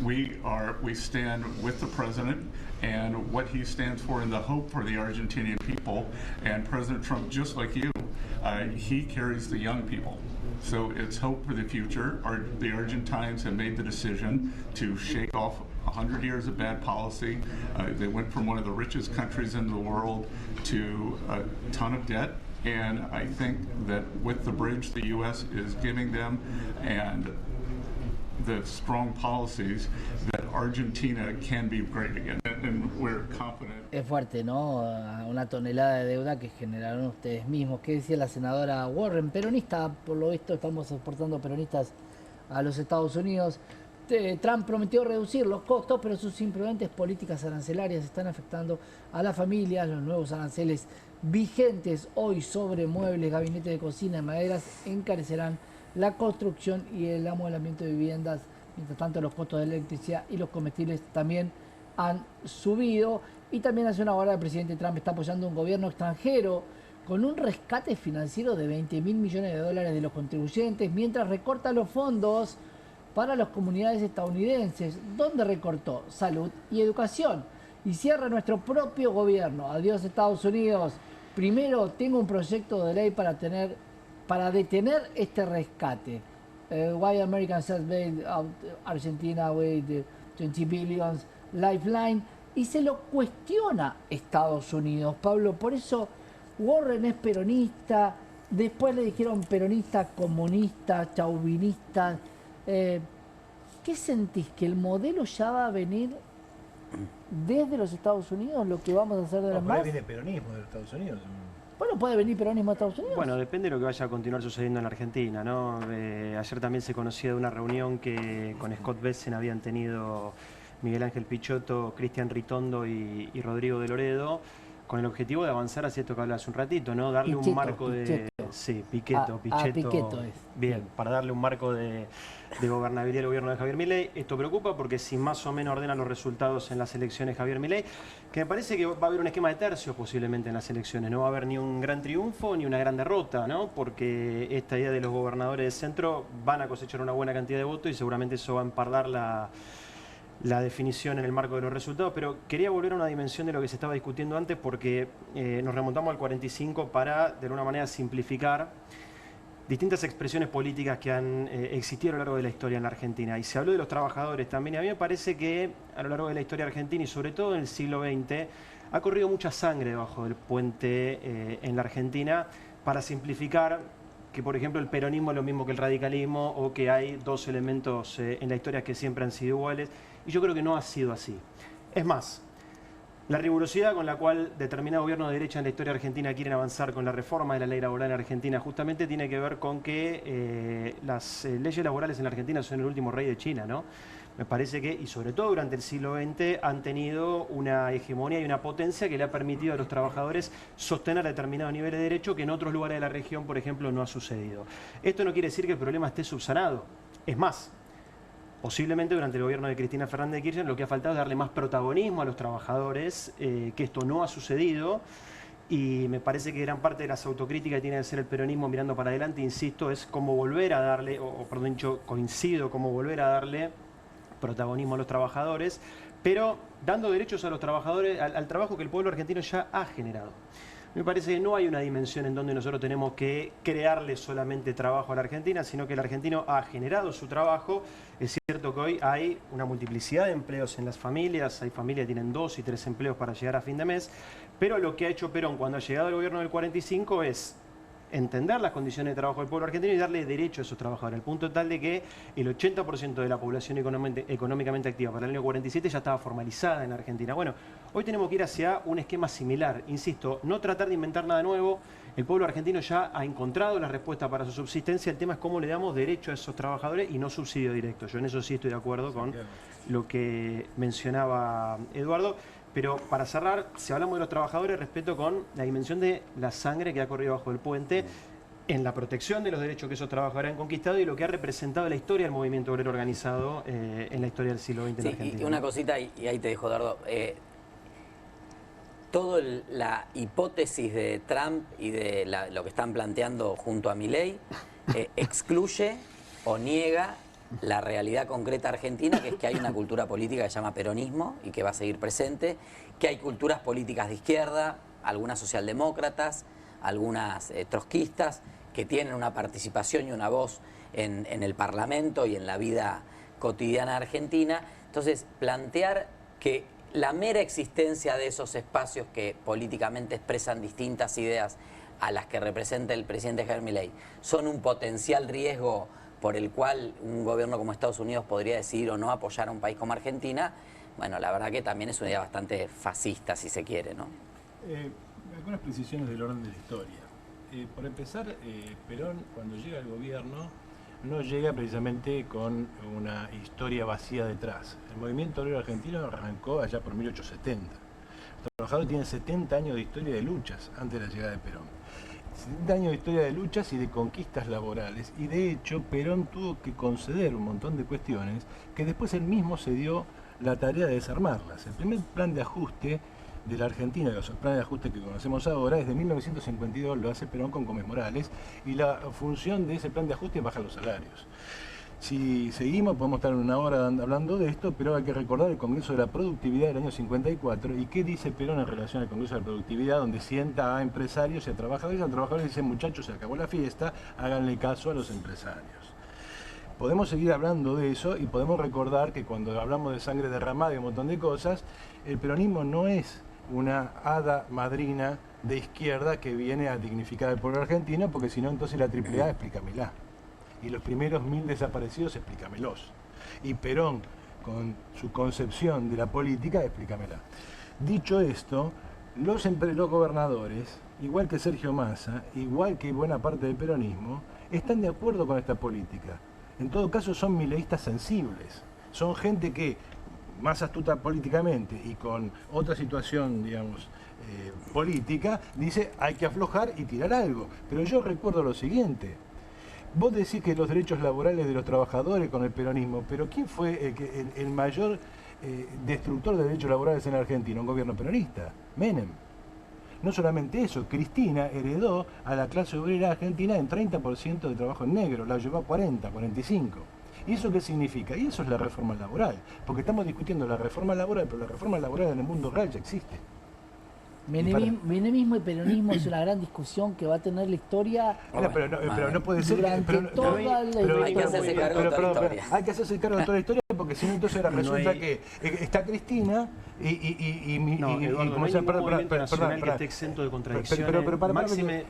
we stand with the president and what he stands for and the hope for the Argentinian people. And President Trump, just like you, he carries the young people. So it's hope for the future. The Argentines have made the decision to shake off 100 years of bad policy. They went from one of the richest countries in the world to a ton of debt. And I think that with the bridge the U.S. is giving them and the strong policies, that Argentina can be great again. And we're confident. Es fuerte, ¿no? Una tonelada de deuda que generaron ustedes mismos. ¿Qué decía la senadora Warren? Peronista, por lo visto estamos exportando peronistas a los Estados Unidos. Trump prometió reducir los costos, pero sus imprudentes políticas arancelarias están afectando a las familias. Los nuevos aranceles vigentes hoy sobre muebles, gabinetes de cocina y maderas encarecerán la construcción y el amueblamiento de viviendas. Mientras tanto, los costos de electricidad y los comestibles también han subido. Y también hace una hora el presidente Trump está apoyando un gobierno extranjero con un rescate financiero de 20.000 millones de dólares de los contribuyentes, mientras recorta los fondos para las comunidades estadounidenses. ¿Dónde recortó? Salud y educación. Y cierra nuestro propio gobierno. Adiós Estados Unidos. Primero tengo un proyecto de ley para detener este rescate. Why Americans has bailed out Argentina with 20 billions lifeline. Y se lo cuestiona Estados Unidos, Pablo. Por eso Warren es peronista. Después le dijeron peronista, comunista, chauvinista. ¿Qué sentís? ¿Que el modelo ya va a venir desde los Estados Unidos? ¿Lo que vamos a hacer de No, las por ahí más? viene peronismo de los Estados Unidos. Bueno, puede venir peronismo a Estados Unidos. Bueno, depende de lo que vaya a continuar sucediendo en la Argentina, ¿no? Ayer también se conocía de una reunión que con Scott Bessent habían tenido Miguel Ángel Picciotto, Cristian Ritondo y Rodrigo de Loredo, con el objetivo de avanzar hacia esto que hablaba hace un ratito, ¿no? Darle Pichetto, un marco de... Pichetto. Sí, Pichetto. Pichetto es. Bien, para darle un marco de gobernabilidad al gobierno de Javier Milei. Esto preocupa porque si más o menos ordena los resultados en las elecciones Javier Milei, que me parece que va a haber un esquema de tercios posiblemente en las elecciones, no va a haber ni un gran triunfo ni una gran derrota, ¿no? Porque esta idea de los gobernadores de centro van a cosechar una buena cantidad de votos y seguramente eso va a empardar la la definición en el marco de los resultados, pero quería volver a una dimensión de lo que se estaba discutiendo antes porque nos remontamos al 45 para, de alguna manera, simplificar distintas expresiones políticas que han existido a lo largo de la historia en la Argentina. Y se habló de los trabajadores también. Y a mí me parece que a lo largo de la historia argentina y sobre todo en el siglo XX ha corrido mucha sangre debajo del puente en la Argentina para simplificar que, por ejemplo, el peronismo es lo mismo que el radicalismo o que hay dos elementos en la historia que siempre han sido iguales. Y yo creo que no ha sido así. Es más, la rigurosidad con la cual determinados gobiernos de derecha en la historia argentina quieren avanzar con la reforma de la ley laboral en Argentina justamente tiene que ver con que las leyes laborales en la Argentina son el último rey de China, ¿no? Me parece que, y sobre todo durante el siglo XX, han tenido una hegemonía y una potencia que le ha permitido a los trabajadores sostener determinados niveles de derecho que en otros lugares de la región, por ejemplo, no ha sucedido. Esto no quiere decir que el problema esté subsanado. Es más, posiblemente durante el gobierno de Cristina Fernández de Kirchner lo que ha faltado es darle más protagonismo a los trabajadores, que esto no ha sucedido. Y me parece que gran parte de las autocríticas que tiene que hacer el peronismo mirando para adelante, insisto, es cómo volver a darle, o perdón dicho, coincido, cómo volver a darle protagonismo a los trabajadores, pero dando derechos a los trabajadores, al trabajo que el pueblo argentino ya ha generado. Me parece que no hay una dimensión en donde nosotros tenemos que crearle solamente trabajo a la Argentina, sino que el argentino ha generado su trabajo. Es cierto que hoy hay una multiplicidad de empleos en las familias, hay familias que tienen 2 y 3 empleos para llegar a fin de mes, pero lo que ha hecho Perón cuando ha llegado al gobierno del 45 es entender las condiciones de trabajo del pueblo argentino y darle derecho a esos trabajadores, al punto tal de que el 80% de la población económicamente activa para el año 47 ya estaba formalizada en Argentina. Bueno, hoy tenemos que ir hacia un esquema similar, insisto, no tratar de inventar nada nuevo. El pueblo argentino ya ha encontrado la respuesta para su subsistencia, el tema es cómo le damos derecho a esos trabajadores y no subsidio directo. Yo en eso sí estoy de acuerdo con lo que mencionaba Eduardo. Pero para cerrar, si hablamos de los trabajadores, respeto con la dimensión de la sangre que ha corrido bajo el puente en la protección de los derechos que esos trabajadores han conquistado y lo que ha representado la historia del movimiento obrero organizado en la historia del siglo XX en Argentina. Y una cosita, y ahí te dejo, Eduardo. Toda la hipótesis de Trump y de lo que están planteando junto a Milei excluye o niega la realidad concreta argentina, que es que hay una cultura política que se llama peronismo y que va a seguir presente, que hay culturas políticas de izquierda, algunas socialdemócratas, algunas trotskistas, que tienen una participación y una voz en el Parlamento y en la vida cotidiana argentina. Entonces, plantear que la mera existencia de esos espacios que políticamente expresan distintas ideas a las que representa el presidente Javier Milei son un potencial riesgo por el cual un gobierno como Estados Unidos podría decidir o no apoyar a un país como Argentina, bueno, la verdad que también es una idea bastante fascista, si se quiere, ¿no? Algunas precisiones del orden de la historia. Por empezar, Perón, cuando llega al gobierno, no llega precisamente con una historia vacía detrás. El movimiento obrero argentino arrancó allá por 1870. Los trabajadores tienen 70 años de historia de luchas antes de la llegada de Perón. 70 años de historia de luchas y de conquistas laborales, y de hecho Perón tuvo que conceder un montón de cuestiones que después él mismo se dio la tarea de desarmarlas. El primer plan de ajuste de la Argentina, los planes de ajuste que conocemos ahora, es de 1952, lo hace Perón con Gómez Morales, y la función de ese plan de ajuste es bajar los salarios. Si seguimos, podemos estar una hora hablando de esto, pero hay que recordar el Congreso de la Productividad del año 54. ¿Y qué dice Perón en relación al Congreso de la Productividad? Donde sienta a empresarios y a trabajadores. Y a los trabajadores dicen, muchachos, se acabó la fiesta, háganle caso a los empresarios. Podemos seguir hablando de eso y podemos recordar que cuando hablamos de sangre derramada y un montón de cosas, el peronismo no es una hada madrina de izquierda que viene a dignificar al pueblo argentino, porque si no, entonces la AAA, explícamela. Y los primeros 1000 desaparecidos, explícamelos. Y Perón, con su concepción de la política, explícamela. Dicho esto, los gobernadores, igual que Sergio Massa, igual que buena parte del peronismo, están de acuerdo con esta política. En todo caso, son mileístas sensibles. Son gente que, más astuta políticamente y con otra situación, digamos, política, dice hay que aflojar y tirar algo. Pero yo recuerdo lo siguiente. Vos decís que los derechos laborales de los trabajadores con el peronismo, pero ¿quién fue el mayor destructor de derechos laborales en la Argentina? Un gobierno peronista, Menem. No solamente eso, Cristina heredó a la clase obrera argentina en 30% de trabajo en negro, la llevó a 40, 45. ¿Y eso qué significa? Y eso es la reforma laboral, porque estamos discutiendo la reforma laboral, pero la reforma laboral en el mundo real ya existe. Menemismo y peronismo es una gran discusión que va a tener la historia. Pero no puede ser. Hay que hacerse cargo de toda la historia. Hay que hacerse cargo de toda la historia, porque si no, entonces resulta que está Cristina Eduardo, no hay ningún movimiento nacional que esté exento de contradicciones. Máxime...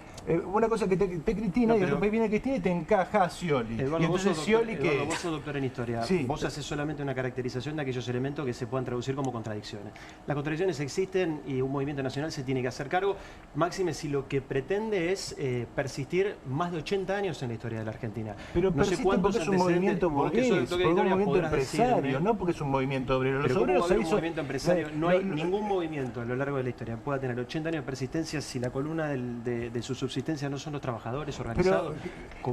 una cosa que esté Cristina, y después viene Cristina y te encaja a Scioli. Eduardo, y entonces Scioli Eduardo, vos sos doctor en historia. Sí. Vos haces solamente una caracterización de aquellos elementos que se puedan traducir como contradicciones. Las contradicciones existen y un movimiento nacional se tiene que hacer cargo. Máxime, si lo que pretende es persistir más de 80 años en la historia de la Argentina. Pero no sé cuántos porque es un movimiento burgués, porque es un movimiento empresario, no porque es un movimiento obrero. Los obreros un movimiento empresario. No hay ningún movimiento a lo largo de la historia pueda tener 80 años de persistencia si la columna de su subsistencia no son los trabajadores organizados.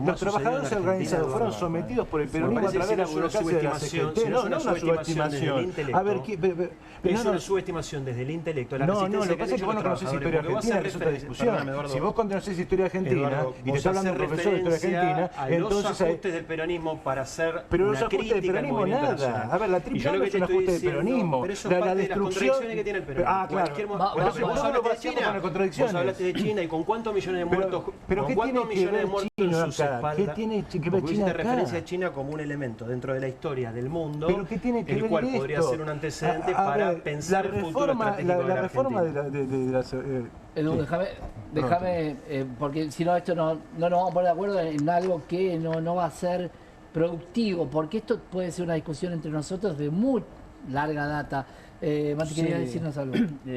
Los trabajadores organizados fueron sometidos por el peronismo a través de la burocracia de la CGT. No, una subestimación. A ver, es una subestimación desde el intelecto. No, lo que pasa es que vos no conocés historia argentina, es otra discusión. Si vos conocés historia argentina y te está hablando un profesor de historia argentina, entonces los ajustes del peronismo para hacer pero una los ajustes del crítica al peronismo movimiento nada. nacional. A ver, la triple A no es un ajuste del peronismo. Pero eso es parte de las contradicciones que tiene el peronismo. Ah, claro. Entonces vos hablaste de China, vos hablaste de China y con cuántos millones de muertos, con cuántos millones de muertos en sus espaldas. ¿Qué tiene que ver China acá? Referencia a China como un elemento dentro de la historia del mundo, ¿pero qué tiene que el ver cual esto? podría ser un antecedente para pensar el futuro estratégico de la reforma Argentina. de las... Edu, déjame porque si no esto no nos vamos a poner de acuerdo en algo que no va a ser productivo, porque esto puede ser una discusión entre nosotros de muy larga data. Mati, quería decirnos algo.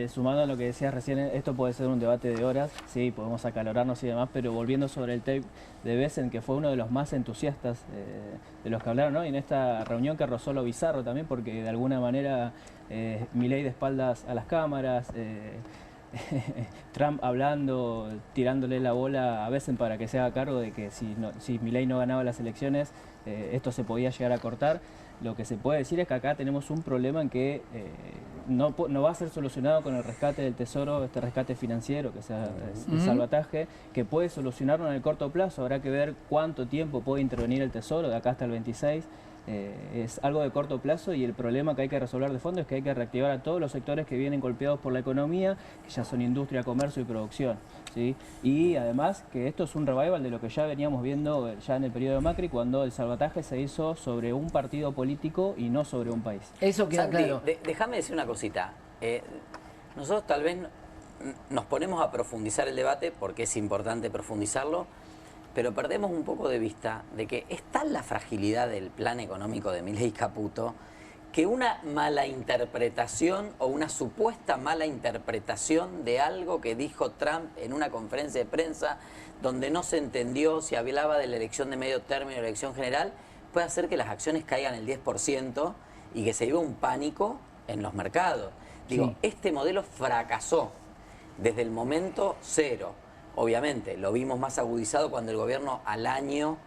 Sumando a lo que decías recién, esto puede ser un debate de horas, sí, podemos acalorarnos y demás, pero volviendo sobre el tape de Besen, que fue uno de los más entusiastas de los que hablaron hoy en esta reunión que rozó lo bizarro también, porque de alguna manera Milei de espaldas a las cámaras, Trump hablando, tirándole la bola a Besen para que se haga cargo de que si Milei no ganaba las elecciones, esto se podía llegar a cortar. Lo que se puede decir es que acá tenemos un problema en que no va a ser solucionado con el rescate del tesoro, este rescate financiero, que sea el salvataje, que puede solucionarlo en el corto plazo. Habrá que ver cuánto tiempo puede intervenir el tesoro, de acá hasta el 26. Es algo de corto plazo y el problema que hay que resolver de fondo es que hay que reactivar a todos los sectores que vienen golpeados por la economía, que ya son industria, comercio y producción, ¿sí? Y además que esto es un revival de lo que ya veníamos viendo ya en el periodo de Macri, cuando el salvataje se hizo sobre un partido político y no sobre un país. Eso queda Santi, claro. Déjame decir una cosita. Nosotros tal vez nos ponemos a profundizar el debate porque es importante profundizarlo, pero perdemos un poco de vista de que es tal la fragilidad del plan económico de Milei Caputo que una mala interpretación o una supuesta mala interpretación de algo que dijo Trump en una conferencia de prensa donde no se entendió si hablaba de la elección de medio término o la elección general, puede hacer que las acciones caigan el 10% y que se viva un pánico en los mercados. Digo, este modelo fracasó desde el momento cero. Obviamente, lo vimos más agudizado cuando el gobierno al año,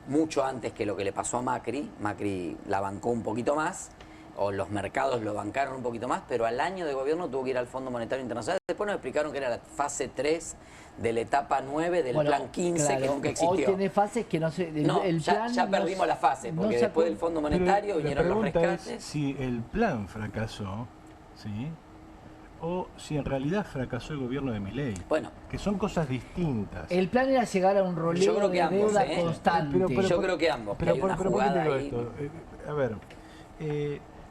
mucho antes que lo que le pasó a Macri la bancó un poquito más, o los mercados lo bancaron un poquito más, pero al año de gobierno tuvo que ir al Fondo Monetario Internacional. Después nos explicaron que era la fase 3 de la etapa 9 del plan 15, claro, que nunca existió. Hoy tiene fases que no se... ya perdimos la fase, porque después del Fondo Monetario vinieron los rescates. Es si el plan fracasó, ¿sí?, o si en realidad fracasó el gobierno de Milei. Bueno, que son cosas distintas. El plan era llegar a un roleo de deuda constante. Yo creo que ambos. Pero ¿por qué te digo esto? A ver,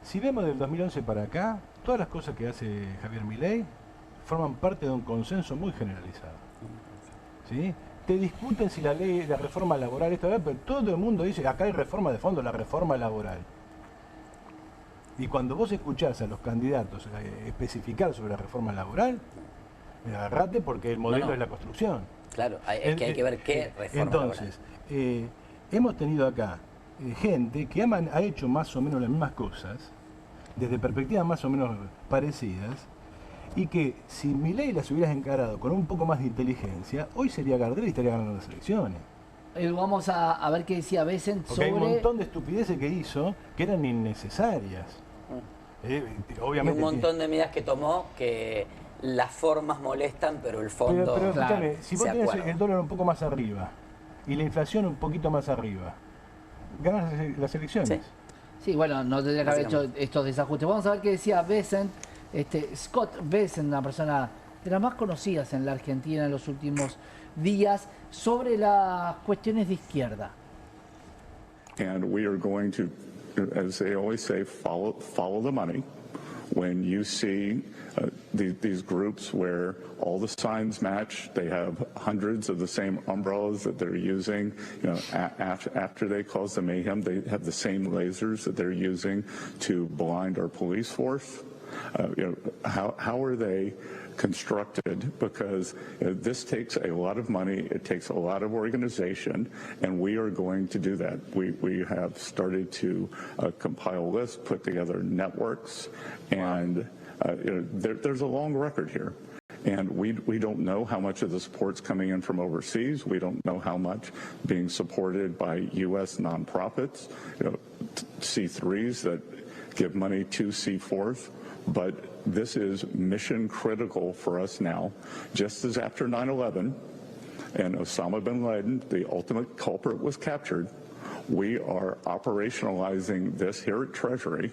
si vemos del 2011 para acá, todas las cosas que hace Javier Milei forman parte de un consenso muy generalizado. ¿Sí? Te discuten si la reforma laboral está bien, pero todo el mundo dice acá hay reforma de fondo, la reforma laboral. Y cuando vos escuchás a los candidatos especificar sobre la reforma laboral, agarrate porque el modelo es la construcción. Claro, es que hay que ver qué reforma entonces, hemos tenido acá gente que ha hecho más o menos las mismas cosas, desde perspectivas más o menos parecidas, y que si Milei las hubieras encarado con un poco más de inteligencia, hoy sería Gardel y estaría ganando las elecciones. Vamos a ver qué decía Besen sobre... Porque hay un montón de estupideces que hizo que eran innecesarias. Obviamente, y un montón de medidas que tomó que las formas molestan, pero el fondo... Pero escúchame, si vos tenés el dólar un poco más arriba y la inflación un poquito más arriba, ganas las elecciones. Sí. Sí, bueno, no tendría que haber hecho estos desajustes. Vamos a ver qué decía Bessent, Scott Bessent, una persona de las más conocidas en la Argentina en los últimos días, sobre las cuestiones de izquierda. And we are going to, as they always say, follow the money. When you see these groups where all the signs match, they have hundreds of the same umbrellas that they're using. You know, after they cause the mayhem, they have the same lasers that they're using to blind our police force. You know, how are they constructed? Because this takes a lot of money, it takes a lot of organization, and we are going to do that. We have started to compile lists, put together networks, and you know, there's a long record here. And we don't know how much of the support's coming in from overseas. We don't know how much being supported by U.S. nonprofits, you know, C3s that give money to C4s. But this is mission critical for us now, just as after 9/11 and Osama bin Laden, the ultimate culprit, was captured. We are operationalizing this here at Treasury,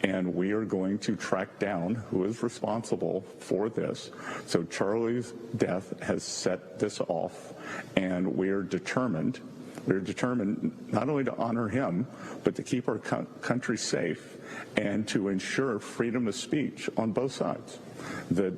and we are going to track down who is responsible for this. So Charlie's death has set this off, and we are determined. We're determined not only to honor him, but to keep our country safe and to ensure freedom of speech on both sides. That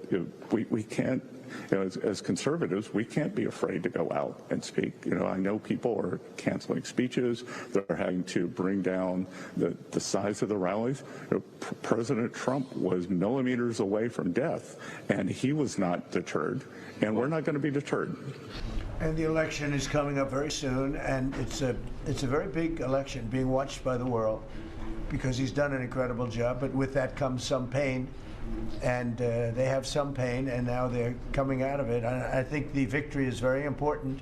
we can't, you know, as conservatives, we can't be afraid to go out and speak. You know, I know people are canceling speeches. They're having to bring down the size of the rallies. You know, President Trump was millimeters away from death, and he was not deterred, and we're not going to be deterred. And the election is coming up very soon, and it's a very big election being watched by the world because he's done an incredible job, but with that comes some pain, and they have some pain, and now they're coming out of it. I think the victory is very important.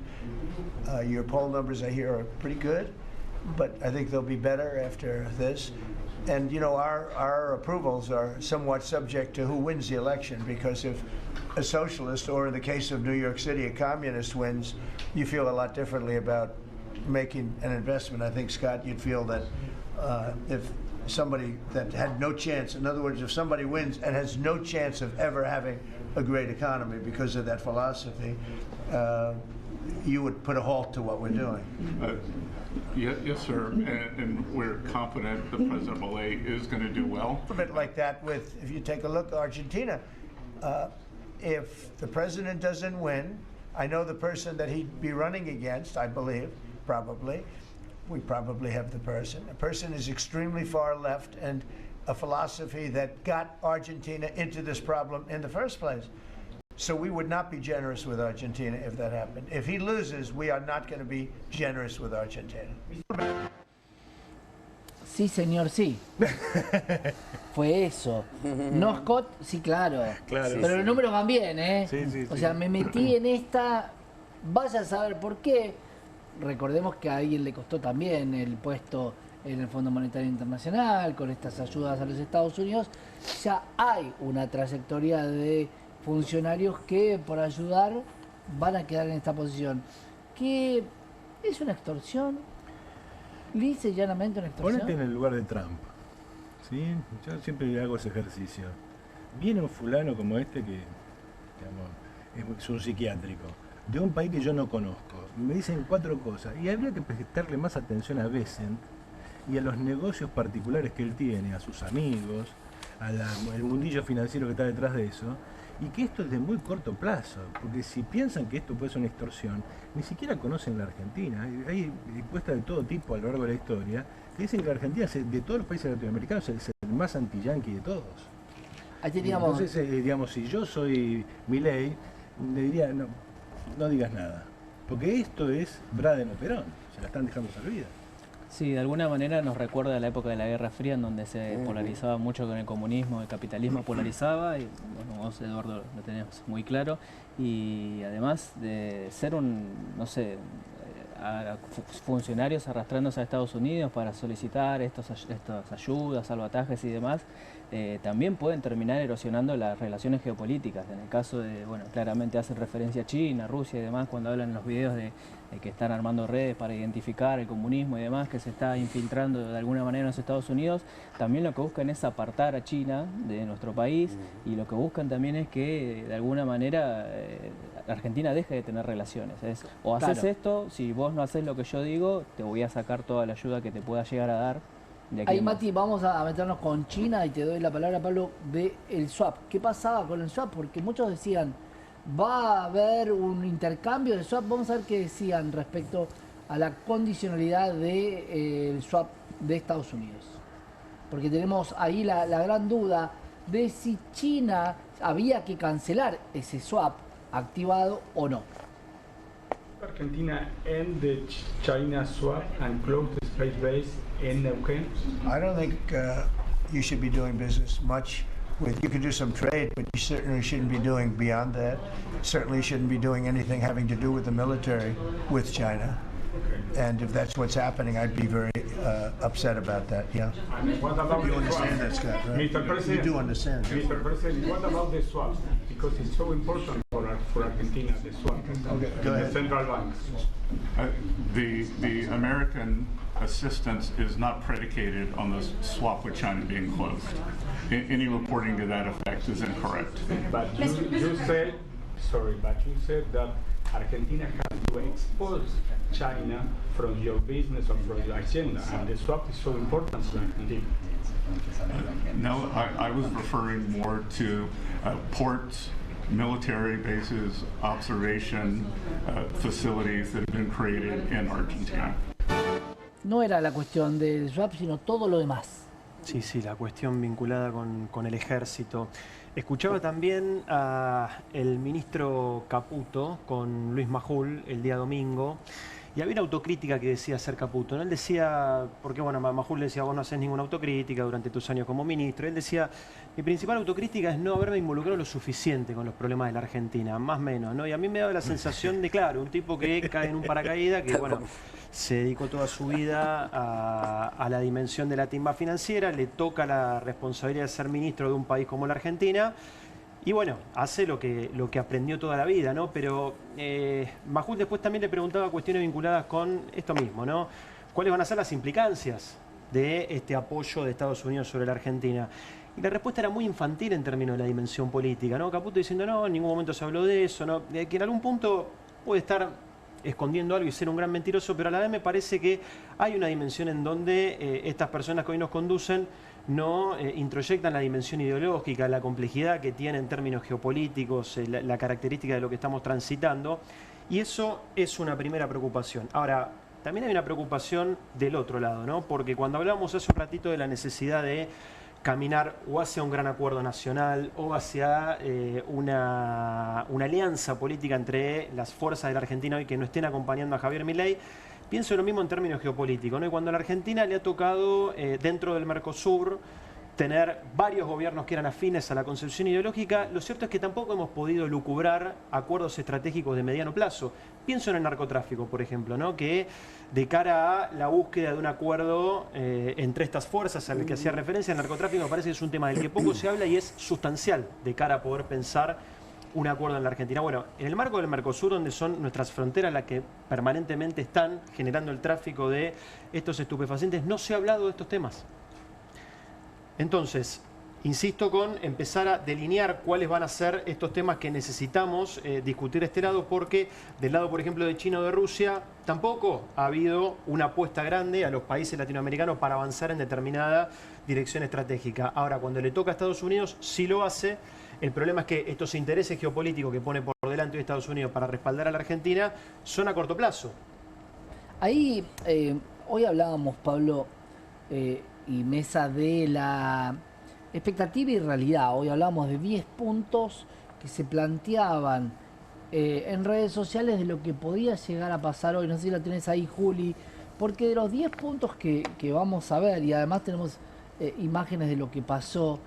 Your poll numbers, I hear, are pretty good, but I think they'll be better after this. And, you know, our approvals are somewhat subject to who wins the election, because if a socialist, or in the case of New York City, a communist wins, you feel a lot differently about making an investment. I think, Scott, you'd feel that if somebody that had no chance, in other words, if somebody wins and has no chance of ever having a great economy because of that philosophy, you would put a halt to what we're doing. Yes, sir, and we're confident that President Milei is going to do well. A bit like that with, if you take a look at Argentina, if the president doesn't win, I know the person that he'd be running against, I believe, probably, we probably have the person. The person is extremely far left and a philosophy that got Argentina into this problem in the first place. So we would not be generous with Argentina if that happened. If he loses, we are not going to be generous with Argentina. Sí, señor, sí. Fue eso. No, Scott, sí, claro. Claro. Pero los números van bien, ¿eh? Sí, sí, o sí. sea, me metí en esta, vaya a saber por qué. Recordemos que a alguien le costó también el puesto en el Fondo Monetario Internacional, con estas ayudas a los Estados Unidos. Ya hay una trayectoria de funcionarios que por ayudar van a quedar en esta posición. ¿Qué es una extorsión? Lisa y llanamente una extorsión. Ponete en el lugar de Trump. ¿Sí? Yo siempre hago ese ejercicio. Viene un fulano como este que, digamos, es un psiquiátrico, de un país que yo no conozco. Me dicen 4 cosas. Y habría que prestarle más atención a Bessent y a los negocios particulares que él tiene, a sus amigos, al mundillo financiero que está detrás de eso. Y que esto es de muy corto plazo, porque si piensan que esto puede ser una extorsión, ni siquiera conocen la Argentina. Hay encuestas de todo tipo a lo largo de la historia que dicen que la Argentina, de todos los países latinoamericanos, es el más anti-yanqui de todos. Ahí teníamos... Entonces, digamos, si yo soy Milei, le diría, no digas nada, porque esto es Braden o Perón, se la están dejando servida. Sí, de alguna manera nos recuerda a la época de la Guerra Fría, en donde se polarizaba mucho con el comunismo, el capitalismo polarizaba, y bueno, vos, Eduardo, lo tenés muy claro, y además de ser no sé, funcionarios arrastrándose a Estados Unidos para solicitar estas ayudas, salvatajes y demás, también pueden terminar erosionando las relaciones geopolíticas. En el caso de, bueno, claramente hacen referencia a China, Rusia y demás, cuando hablan en los videos de que están armando redes para identificar el comunismo y demás, que se está infiltrando de alguna manera en los Estados Unidos, también lo que buscan es apartar a China de nuestro país, y lo que buscan también es que de alguna manera Argentina deje de tener relaciones. O haces esto, si vos no haces lo que yo digo, te voy a sacar toda la ayuda que te pueda llegar a dar. Ahí, Mati, vamos a meternos con China y te doy la palabra, Pablo, del swap. ¿Qué pasaba con el swap? Porque muchos decían, va a haber un intercambio de swap. Vamos a ver qué decían respecto a la condicionalidad del swap de Estados Unidos. Porque tenemos ahí la gran duda de si China había que cancelar ese swap activado o no. Argentina end the China swap and close the space base in Neuquén? I don't think you should be doing business much with. You can do some trade, but you certainly shouldn't be doing beyond that. Certainly shouldn't be doing anything having to do with the military with China. Okay. And if that's what's happening, I'd be very upset about that. Yeah. What about you understand that, Scott, right? Mr. President, you do understand. Mr. President, what about the swap? Because it's so important for Argentina, the swap. Okay, go ahead. The central banks. The American assistance is not predicated on the swap with China being closed. Any reporting to that effect is incorrect. But you said, sorry, but you said that Argentina has to expose China from your business or from your agenda, and the swap is so important to Argentina. No, I was referring more to ports, military bases, observation facilities that have been created in Argentina. No era la cuestión del swap, sino todo lo demás. Sí, sí, la cuestión vinculada con el ejército. Escuchaba también al ministro Caputo con Luis Majul el día domingo, y había una autocrítica que decía hacer Caputo, ¿no? Él decía, porque bueno, Majul le decía, vos no haces ninguna autocrítica durante tus años como ministro. Él decía, mi principal autocrítica es no haberme involucrado lo suficiente con los problemas de la Argentina, más o menos, ¿no? Y a mí me daba la sensación de, claro, un tipo que cae en un paracaídas, que bueno, se dedicó toda su vida a la dimensión de la timba financiera, le toca la responsabilidad de ser ministro de un país como la Argentina, y bueno, hace lo que aprendió toda la vida, ¿no? Pero Majul después también le preguntaba cuestiones vinculadas con esto mismo, ¿no? ¿Cuáles van a ser las implicancias de este apoyo de Estados Unidos sobre la Argentina? Y la respuesta era muy infantil en términos de la dimensión política, ¿no? Caputo diciendo, no, en ningún momento se habló de eso, ¿no? Que en algún punto puede estar escondiendo algo y ser un gran mentiroso, pero a la vez me parece que hay una dimensión en donde estas personas que hoy nos conducen no introyectan la dimensión ideológica, la complejidad que tiene en términos geopolíticos, la característica de lo que estamos transitando, y eso es una primera preocupación. Ahora, también hay una preocupación del otro lado, ¿no? Porque cuando hablamos hace un ratito de la necesidad de caminar o hacia un gran acuerdo nacional o hacia una alianza política entre las fuerzas de la Argentina hoy que no estén acompañando a Javier Milei, pienso lo mismo en términos geopolíticos, ¿no? Y cuando a la Argentina le ha tocado dentro del Mercosur tener varios gobiernos que eran afines a la concepción ideológica, lo cierto es que tampoco hemos podido lucubrar acuerdos estratégicos de mediano plazo. Pienso en el narcotráfico, por ejemplo, ¿no? Que de cara a la búsqueda de un acuerdo entre estas fuerzas al que hacía referencia, el narcotráfico me parece que es un tema del que poco se habla y es sustancial de cara a poder pensar un acuerdo en la Argentina. Bueno, en el marco del Mercosur, donde son nuestras fronteras las que permanentemente están generando el tráfico de estos estupefacientes, no se ha hablado de estos temas. Entonces, insisto con empezar a delinear cuáles van a ser estos temas que necesitamos discutir de este lado, porque del lado, por ejemplo, de China o de Rusia, tampoco ha habido una apuesta grande a los países latinoamericanos para avanzar en determinada dirección estratégica. Ahora, cuando le toca a Estados Unidos, sí lo hace. El problema es que estos intereses geopolíticos que pone por delante de Estados Unidos para respaldar a la Argentina son a corto plazo. Ahí, hoy hablábamos, Pablo y Mesa, de la expectativa y realidad. Hoy hablamos de 10 puntos que se planteaban en redes sociales de lo que podía llegar a pasar hoy. No sé si la tenés ahí, Juli, porque de los 10 puntos que vamos a ver, y además tenemos imágenes de lo que pasó.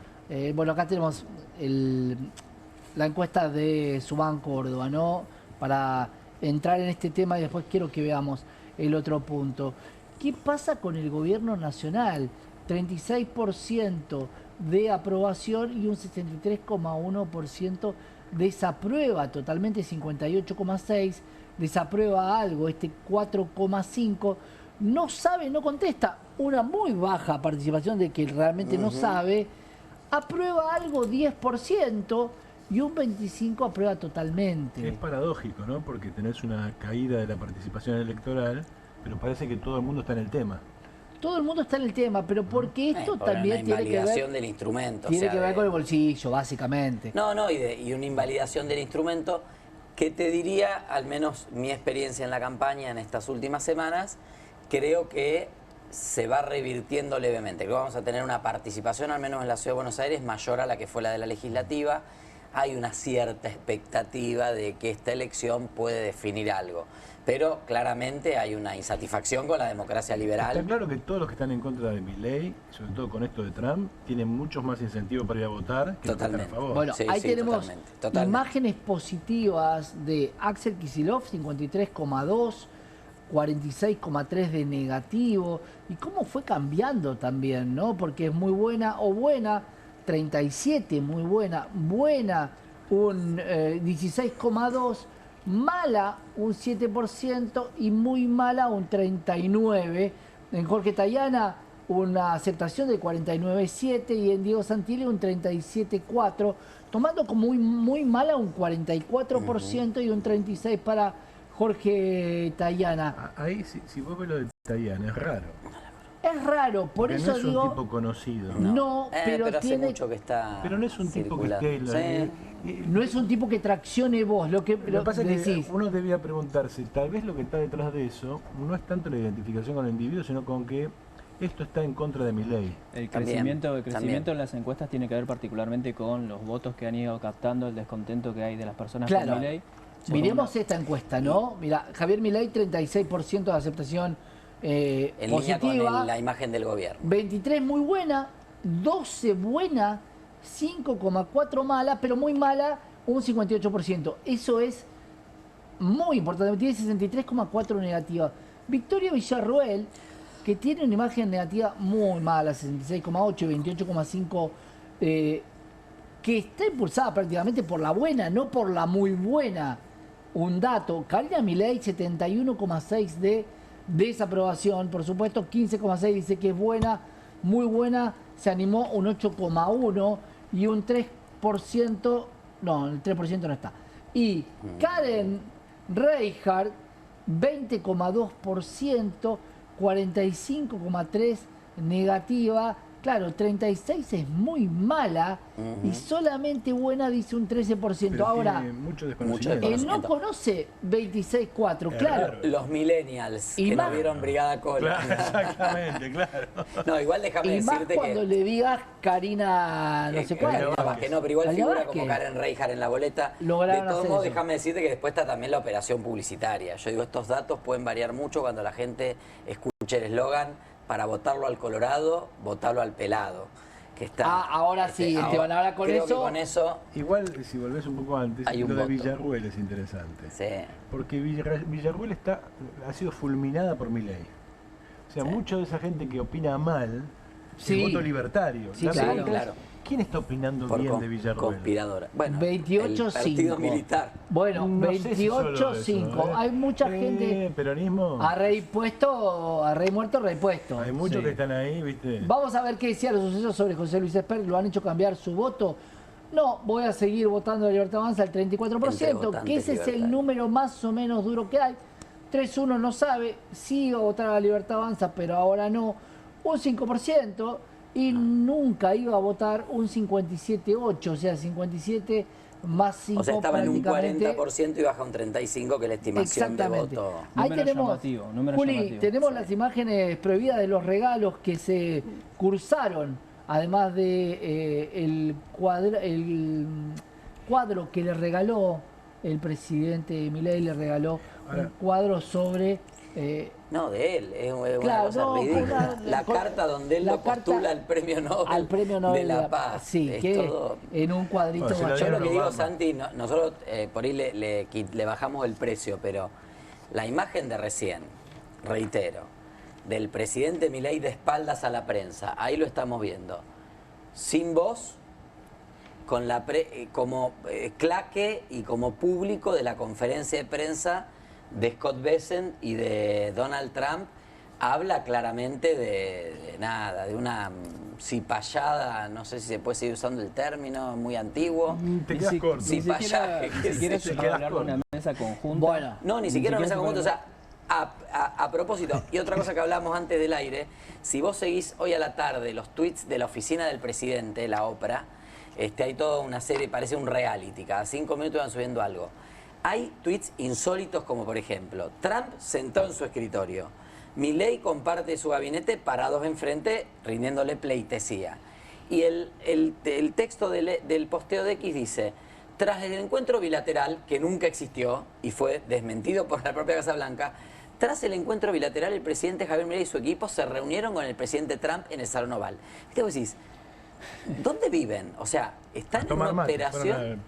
Bueno, acá tenemos la encuesta de Subán Córdoba, ¿no? Para entrar en este tema, y después quiero que veamos el otro punto. ¿Qué pasa con el gobierno nacional? 36% de aprobación y un 63,1% desaprueba, totalmente 58,6%. desaprueba algo, este 4,5%, no sabe, no contesta, una muy baja participación de que realmente no sabe, aprueba algo 10% y un 25% aprueba totalmente. Es paradójico, ¿no? Porque tenés una caída de la participación electoral, pero parece que todo el mundo está en el tema. Todo el mundo está en el tema, pero porque esto por también una tiene que invalidación ver, del instrumento. tiene que ver con el bolsillo, básicamente. No, y una invalidación del instrumento que te diría, al menos mi experiencia en la campaña en estas últimas semanas, creo que se va revirtiendo levemente. Creo que vamos a tener una participación, al menos en la Ciudad de Buenos Aires, mayor a la que fue la de la legislativa. Hay una cierta expectativa de que esta elección puede definir algo. Pero claramente hay una insatisfacción con la democracia liberal. Está claro que todos los que están en contra de Milei, sobre todo con esto de Trump, tienen muchos más incentivos para ir a votar que los que están a favor. Bueno, Sí, ahí sí, tenemos totalmente. imágenes positivas de Axel Kicillof, 53,2, 46,3 de negativo. Y cómo fue cambiando también, ¿no? Porque es muy buena o buena, 37, muy buena, buena, un 16,2, mala un 7% y muy mala un 39%. En Jorge Tayana una aceptación de 49,7 y en Diego Santilli un 37,4, tomando como muy mala un 44% y un 36% para Jorge Tayana. Ahí, si vos ves lo de Tayana, es raro. Es raro, por Porque eso no es digo... un tipo conocido. No, pero hace tiene... mucho que está Pero no es un tipo que circulando. esté... No es un tipo que traccione vos, lo que Lo que pasa es decís. que uno debía preguntarse, tal vez lo que está detrás de eso no es tanto la identificación con el individuo, sino con que esto está en contra de Milei. El También, crecimiento en las encuestas tiene que ver particularmente con los votos que han ido captando, el descontento que hay de las personas Claro. con Milei. Miremos esta encuesta, ¿no? Mira, Javier Milei, 36% de aceptación En línea positiva, con la imagen del gobierno. 23 muy buena, 12 buena, 5,4 mala, pero muy mala, un 58%. Eso es muy importante, tiene 63,4 negativa. Victoria Villarroel, que tiene una imagen negativa muy mala, 66,8, 28,5, que está impulsada prácticamente por la buena, no por la muy buena. Un dato, Karina Milei, 71,6 de desaprobación, por supuesto, 15,6 dice que es buena, muy buena, se animó un 8,1 y un 3%, no, el 3% no está. Y Karen Reichardt, 20,2%, 45,3 negativa. Claro, 36 es muy mala y solamente buena dice un 13%. Pero Ahora, tiene mucho desconocimiento. él no conoce 26,4, claro. Los millennials Y que más- no vieron Brigada Cola. Claro, exactamente, claro. No, igual déjame Y más decirte cuando que... le digas Karina no sé cuál. que no, pero igual Karina figura Vázquez. como Karen Reichardt en la boleta. Lograron De todos hacer modos, eso. déjame decirte que después está también la operación publicitaria. Yo digo, estos datos pueden variar mucho cuando la gente escuche el eslogan: para votarlo al Colorado, votarlo al pelado. Que está, Ahora sí, Esteban, ahora con creo que eso... con eso... Igual, si volvés un poco antes, Hay un lo de voto. Villarruel es interesante. Sí. Porque Villarruel ha sido fulminada por Milei. O sea, mucha de esa gente que opina mal Sí. es voto libertario. Sí, La claro. pregunta es, Claro. ¿quién está opinando Por bien de Villarruel? conspiradora. Bueno, 28-5. el partido militar. Bueno, No sé si solo 28-5. eso, Hay mucha gente... Peronismo. A rey puesto, a rey muerto, rey puesto. Hay muchos Sí. que están ahí, ¿viste? Vamos a ver qué decía los sucesos sobre José Luis Esper. ¿Lo han hecho cambiar su voto? No, voy a seguir votando de Libertad Avanza al 34%, Entre que ese es votantes el número más o menos duro que hay. 3-1 no sabe, sí iba a votar a la Libertad Avanza, pero ahora no. Un 5%, y nunca iba a votar un 57,8, o sea, 57 más 5 O sea, estaba en un prácticamente. 40% y baja un 35%, que es la estimación de Exactamente. voto. Ahí Número tenemos, llamativo, número Juli, llamativo. tenemos las imágenes prohibidas de los regalos que se cursaron, además de el cuadro que le regaló el presidente Milei, le regaló un cuadro sobre... No, de él, es una Claro, cosa no, ridícula. una- La carta donde él la lo postula carta al premio Nobel, al premio Nobel de la Paz. Sí, Es que todo- en un cuadrito Bueno, se lo Yo bastante- lo que digo, Obama. Santi, nosotros por ahí le bajamos el precio, pero la imagen de recién, reitero, del presidente Milei de espaldas a la prensa, ahí lo estamos viendo, sin voz, con como claque y como público de la conferencia de prensa de Scott Bessent y de Donald Trump habla claramente de nada, de una cipayada, no sé si se puede seguir usando el término, muy antiguo. Te quedas corto. Cipallaje. Ni siquiera se puede hablar de una mesa conjunta. Bueno, No, ni siquiera una mesa conjunta, o sea, a propósito, y otra cosa que hablamos antes del aire, si vos seguís hoy a la tarde los tweets de la oficina del presidente, la Oprah, hay toda una serie, parece un reality, cada 5 minutos van subiendo algo. Hay tweets insólitos como por ejemplo, Trump sentado en su escritorio, Milei comparte su gabinete parados enfrente rindiéndole pleitesía. Y el texto del posteo de X dice, tras el encuentro bilateral, que nunca existió y fue desmentido por la propia Casa Blanca, tras el encuentro bilateral el presidente Javier Milei y su equipo se reunieron con el presidente Trump en el Salón Oval. ¿Qué vos decís? ¿Dónde viven? O sea, están en una operación.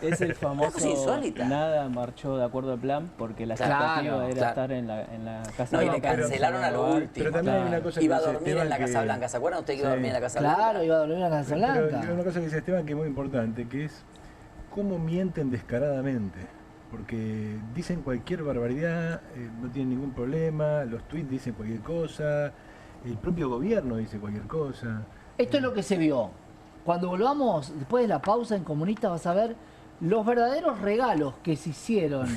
Es el famoso insólita. nada marchó de acuerdo al plan porque la expectativa era estar en la Casa No, y Blanca. le cancelaron a lo último. Pero también hay una cosa Iba a que dice dormir en la Esteban Casa que- Blanca. ¿Se acuerdan usted que iba a dormir en la Casa Blanca? Claro, iba a dormir en la Casa Blanca. Pero hay una cosa que dice Esteban que es muy importante, que es cómo mienten descaradamente. Porque dicen cualquier barbaridad, no tienen ningún problema, los tweets dicen cualquier cosa, el propio gobierno dice cualquier cosa. Esto es lo que se vio. Cuando volvamos, después de la pausa en Comunistas, vas a ver los verdaderos regalos que se hicieron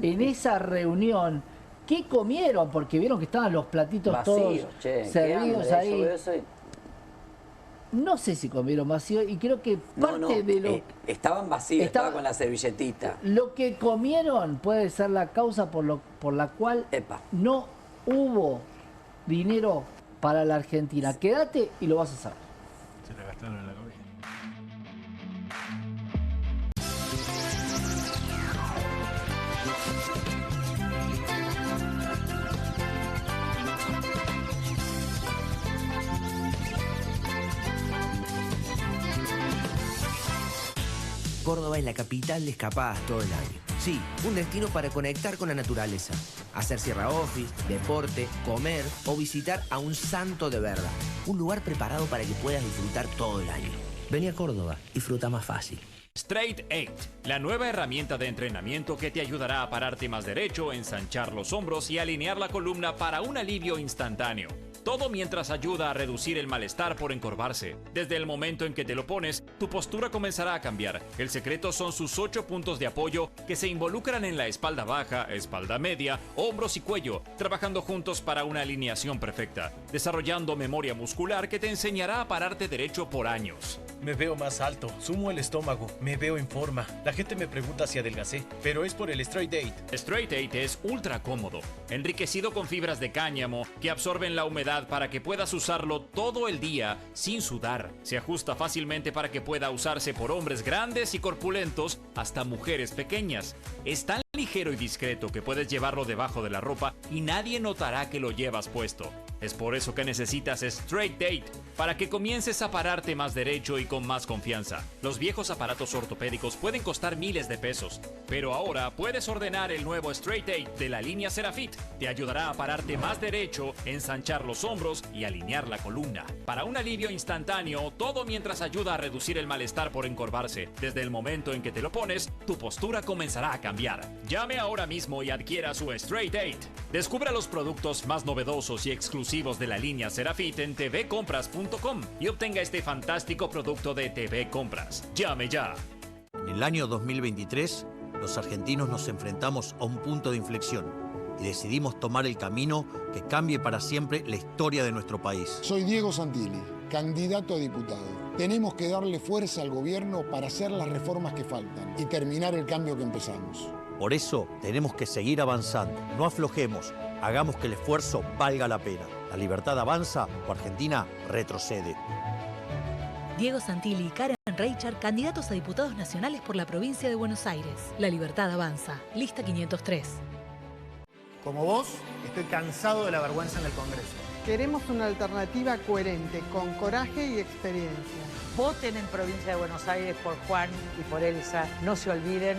en esa reunión. ¿Qué comieron? Porque vieron que estaban los platitos Vacío, todos che, qué servidos hambre, ahí. yo veo eso y- No sé si comieron vacío y creo que parte de lo... estaban vacíos, Estaba- estaba con la servilletita. Lo que comieron puede ser la causa por la cual no hubo dinero para la Argentina. Quédate y lo vas a saber. Se la gastaron en la comida. Córdoba es la capital de escapadas todo el año. Sí, un destino para conectar con la naturaleza, hacer sierra office, deporte, comer o visitar a un santo de verdad. Un lugar preparado para que puedas disfrutar todo el año. Vení a Córdoba, disfruta más fácil. Straight 8, la nueva herramienta de entrenamiento que te ayudará a pararte más derecho, ensanchar los hombros y alinear la columna para un alivio instantáneo. Todo mientras ayuda a reducir el malestar por encorvarse. Desde el momento en que te lo pones, tu postura comenzará a cambiar. El secreto son sus 8 puntos de apoyo que se involucran en la espalda baja, espalda media, hombros y cuello, trabajando juntos para una alineación perfecta, desarrollando memoria muscular que te enseñará a pararte derecho por años. Me veo más alto, sumo el estómago, me veo en forma. La gente me pregunta si adelgacé, pero es por el Straight 8. Straight 8 es ultra cómodo, enriquecido con fibras de cáñamo que absorben la humedad para que puedas usarlo todo el día sin sudar. Se ajusta fácilmente para que pueda usarse por hombres grandes y corpulentos hasta mujeres pequeñas. Es tan ligero y discreto que puedes llevarlo debajo de la ropa y nadie notará que lo llevas puesto. Es por eso que necesitas Straight 8, para que comiences a pararte más derecho y con más confianza. Los viejos aparatos ortopédicos pueden costar miles de pesos, pero ahora puedes ordenar el nuevo Straight 8 de la línea Serafit. Te ayudará a pararte más derecho, ensanchar los hombros y alinear la columna. Para un alivio instantáneo, todo mientras ayuda a reducir el malestar por encorvarse. Desde el momento en que te lo pones, tu postura comenzará a cambiar. Llame ahora mismo y adquiera su Straight 8. Descubra los productos más novedosos y exclusivos de la línea Serafit en tvcompras.com y obtenga este fantástico producto de TV Compras. Llame ya. En el año 2023, los argentinos nos enfrentamos a un punto de inflexión y decidimos tomar el camino que cambie para siempre la historia de nuestro país. Soy Diego Santilli, candidato a diputado. Tenemos que darle fuerza al gobierno para hacer las reformas que faltan y terminar el cambio que empezamos. Por eso tenemos que seguir avanzando, no aflojemos, hagamos que el esfuerzo valga la pena. La libertad avanza o Argentina retrocede. Diego Santilli y Karen Reichard, candidatos a diputados nacionales por la provincia de Buenos Aires. La libertad avanza. Lista 503. Como vos, estoy cansado de la vergüenza en el Congreso. Queremos una alternativa coherente, con coraje y experiencia. Voten en Provincia de Buenos Aires por Juan y por Elsa. No se olviden,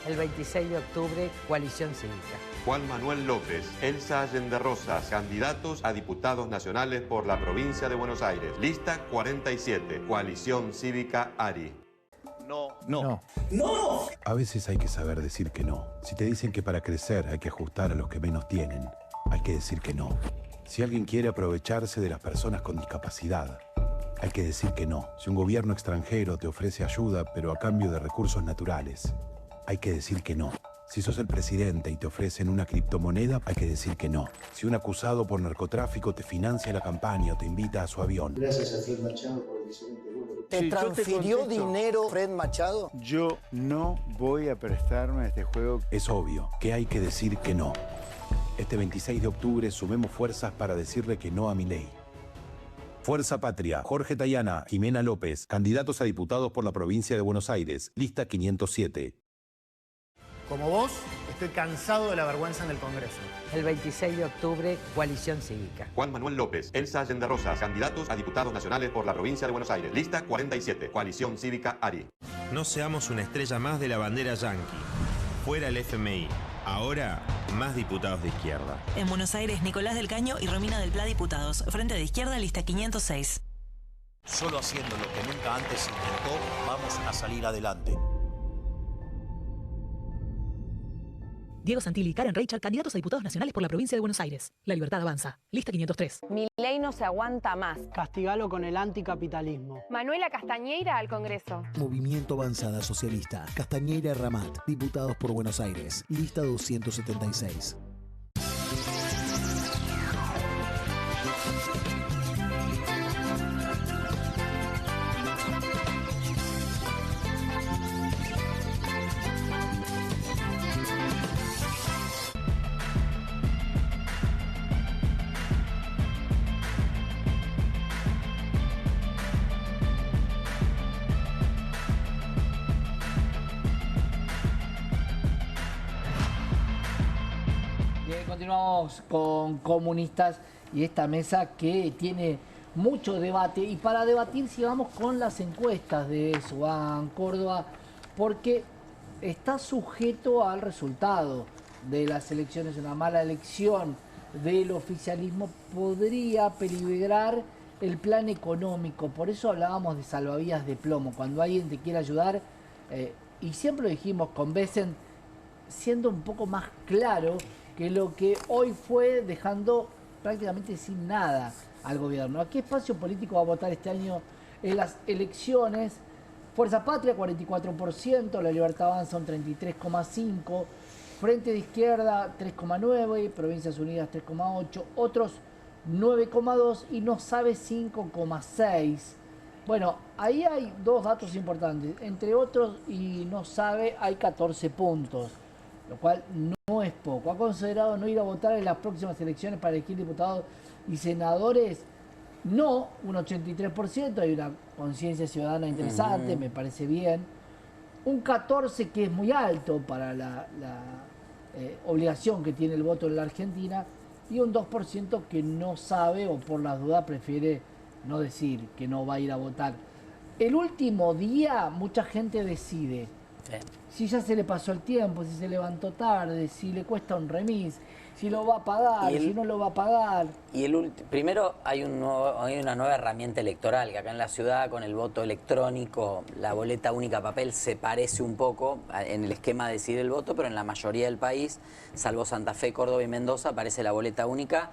el 26 de octubre, Coalición Cívica. Juan Manuel López, Elsa Allende Rosas, candidatos a diputados nacionales por la provincia de Buenos Aires. Lista 47, Coalición Cívica ARI. No. ¡No! A veces hay que saber decir que no. Si te dicen que para crecer hay que ajustar a los que menos tienen, hay que decir que no. Si alguien quiere aprovecharse de las personas con discapacidad, hay que decir que no. Si un gobierno extranjero te ofrece ayuda, pero a cambio de recursos naturales, hay que decir que no. Si sos el presidente y te ofrecen una criptomoneda, hay que decir que no. Si un acusado por narcotráfico te financia la campaña o te invita a su avión. Gracias a Fred Machado por el excelente vuelo. ¿Te transfirió dinero Fred Machado? Yo no voy a prestarme a este juego. Es obvio que hay que decir que no. Este 26 de octubre sumemos fuerzas para decirle que no a Milei. Fuerza Patria, Jorge Tayana, Jimena López, candidatos a diputados por la provincia de Buenos Aires, lista 507. Como vos, estoy cansado de la vergüenza en el Congreso. El 26 de octubre, coalición cívica. Juan Manuel López, Elsa Allende Rosas, candidatos a diputados nacionales por la provincia de Buenos Aires. Lista 47, coalición cívica ARI. No seamos una estrella más de la bandera yanqui. Fuera el FMI. Ahora, más diputados de izquierda. En Buenos Aires, Nicolás del Caño y Romina del Pla, diputados. Frente de Izquierda, lista 506. Solo haciendo lo que nunca antes se intentó, vamos a salir adelante. Diego Santilli y Karen Reichard, candidatos a diputados nacionales por la provincia de Buenos Aires. La Libertad Avanza. Lista 503. Milei no se aguanta más. Castigalo con el anticapitalismo. Manuela Castañeira al Congreso. Movimiento Avanzada Socialista. Castañeira Ramat. Diputados por Buenos Aires. Lista 276. Continuamos con comunistas y esta mesa que tiene mucho debate. Y para debatir sigamos con las encuestas de Suban Córdoba, porque está sujeto al resultado de las elecciones. Una mala elección del oficialismo podría peligrar el plan económico. Por eso hablábamos de salvavidas de plomo. Cuando alguien te quiere ayudar, y siempre lo dijimos con Besen, siendo un poco más claro que lo que hoy fue dejando prácticamente sin nada al gobierno. ¿A qué espacio político va a votar este año en las elecciones? Fuerza Patria, 44%, La Libertad Avanza, un 33,5%, Frente de Izquierda, 3,9%, Provincias Unidas, 3,8%, otros 9,2% y No Sabe, 5,6%. Bueno, ahí hay dos datos importantes. Entre otros y No Sabe hay 14 puntos, lo cual no es poco. Ha considerado no ir a votar en las próximas elecciones para elegir diputados y senadores. No, un 83%, hay una conciencia ciudadana interesante, me parece bien. Un 14% que es muy alto para la obligación que tiene el voto en la Argentina, y un 2% que no sabe o por las dudas prefiere no decir que no va a ir a votar. El último día mucha gente decide. Si ya se le pasó el tiempo, si se levantó tarde, si le cuesta un remis, si lo va a pagar, si no lo va a pagar. Y primero hay una nueva herramienta electoral, que acá en la ciudad con el voto electrónico, la boleta única papel se parece un poco en el esquema de decidir el voto, pero en la mayoría del país, salvo Santa Fe, Córdoba y Mendoza, aparece la boleta única,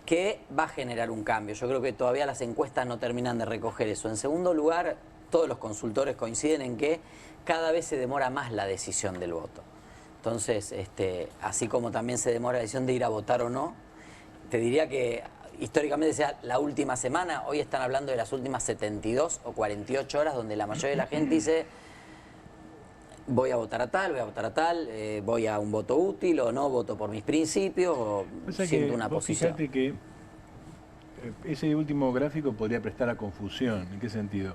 que va a generar un cambio. Yo creo que todavía las encuestas no terminan de recoger eso. En segundo lugar, todos los consultores coinciden en que cada vez se demora más la decisión del voto. Entonces, así como también se demora la decisión de ir a votar o no, te diría que históricamente sea la última semana, hoy están hablando de las últimas 72 o 48 horas, donde la mayoría de la gente dice voy a votar a tal, voy a un voto útil o no, voto por mis principios o siento una posición. Fíjate que ese último gráfico podría prestar a confusión. ¿En qué sentido?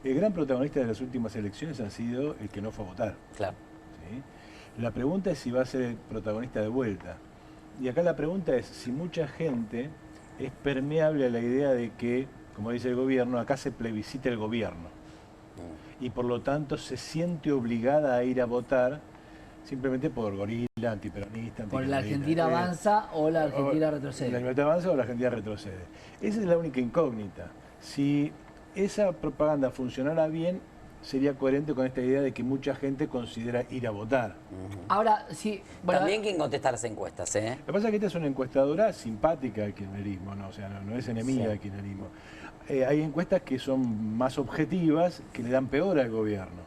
El gran protagonista de las últimas elecciones ha sido el que no fue a votar. Claro. ¿Sí? La pregunta es si va a ser el protagonista de vuelta. Y acá la pregunta es si mucha gente es permeable a la idea de que, como dice el gobierno, acá se plebiscita el gobierno. Y por lo tanto se siente obligada a ir a votar simplemente por gorila, antiperonista. Por la Argentina Avanza o la Argentina Retrocede. La Libertad Avanza o la Argentina Retrocede. Esa es la única incógnita. Si esa propaganda funcionara bien, sería coherente con esta idea de que mucha gente considera ir a votar. Ahora, sí... Bueno, también quien contesta las encuestas, ¿eh? Lo que pasa es que esta es una encuestadora simpática al kirchnerismo, ¿no? O sea, no es enemiga del kirchnerismo. Hay encuestas que son más objetivas, que le dan peor al gobierno.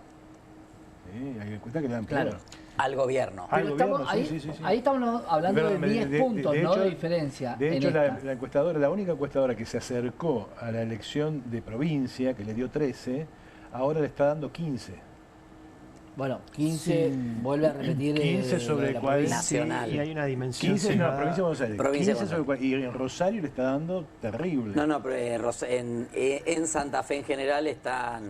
Hay encuestas que le dan peor. Al gobierno. Pero estamos, ahí estamos hablando de 10 puntos, ¿no? De diferencia. De hecho, la encuestadora, la única encuestadora que se acercó a la elección de provincia, que le dio 13, ahora le está dando 15. Bueno, 15, vuelve a repetir 15 sobre el cual nacional. Y hay una dimensión. 15 en la provincia de Buenos Aires. Provincia 15 sobre el cual, y en Rosario le está dando terrible. No, pero en Santa Fe en general están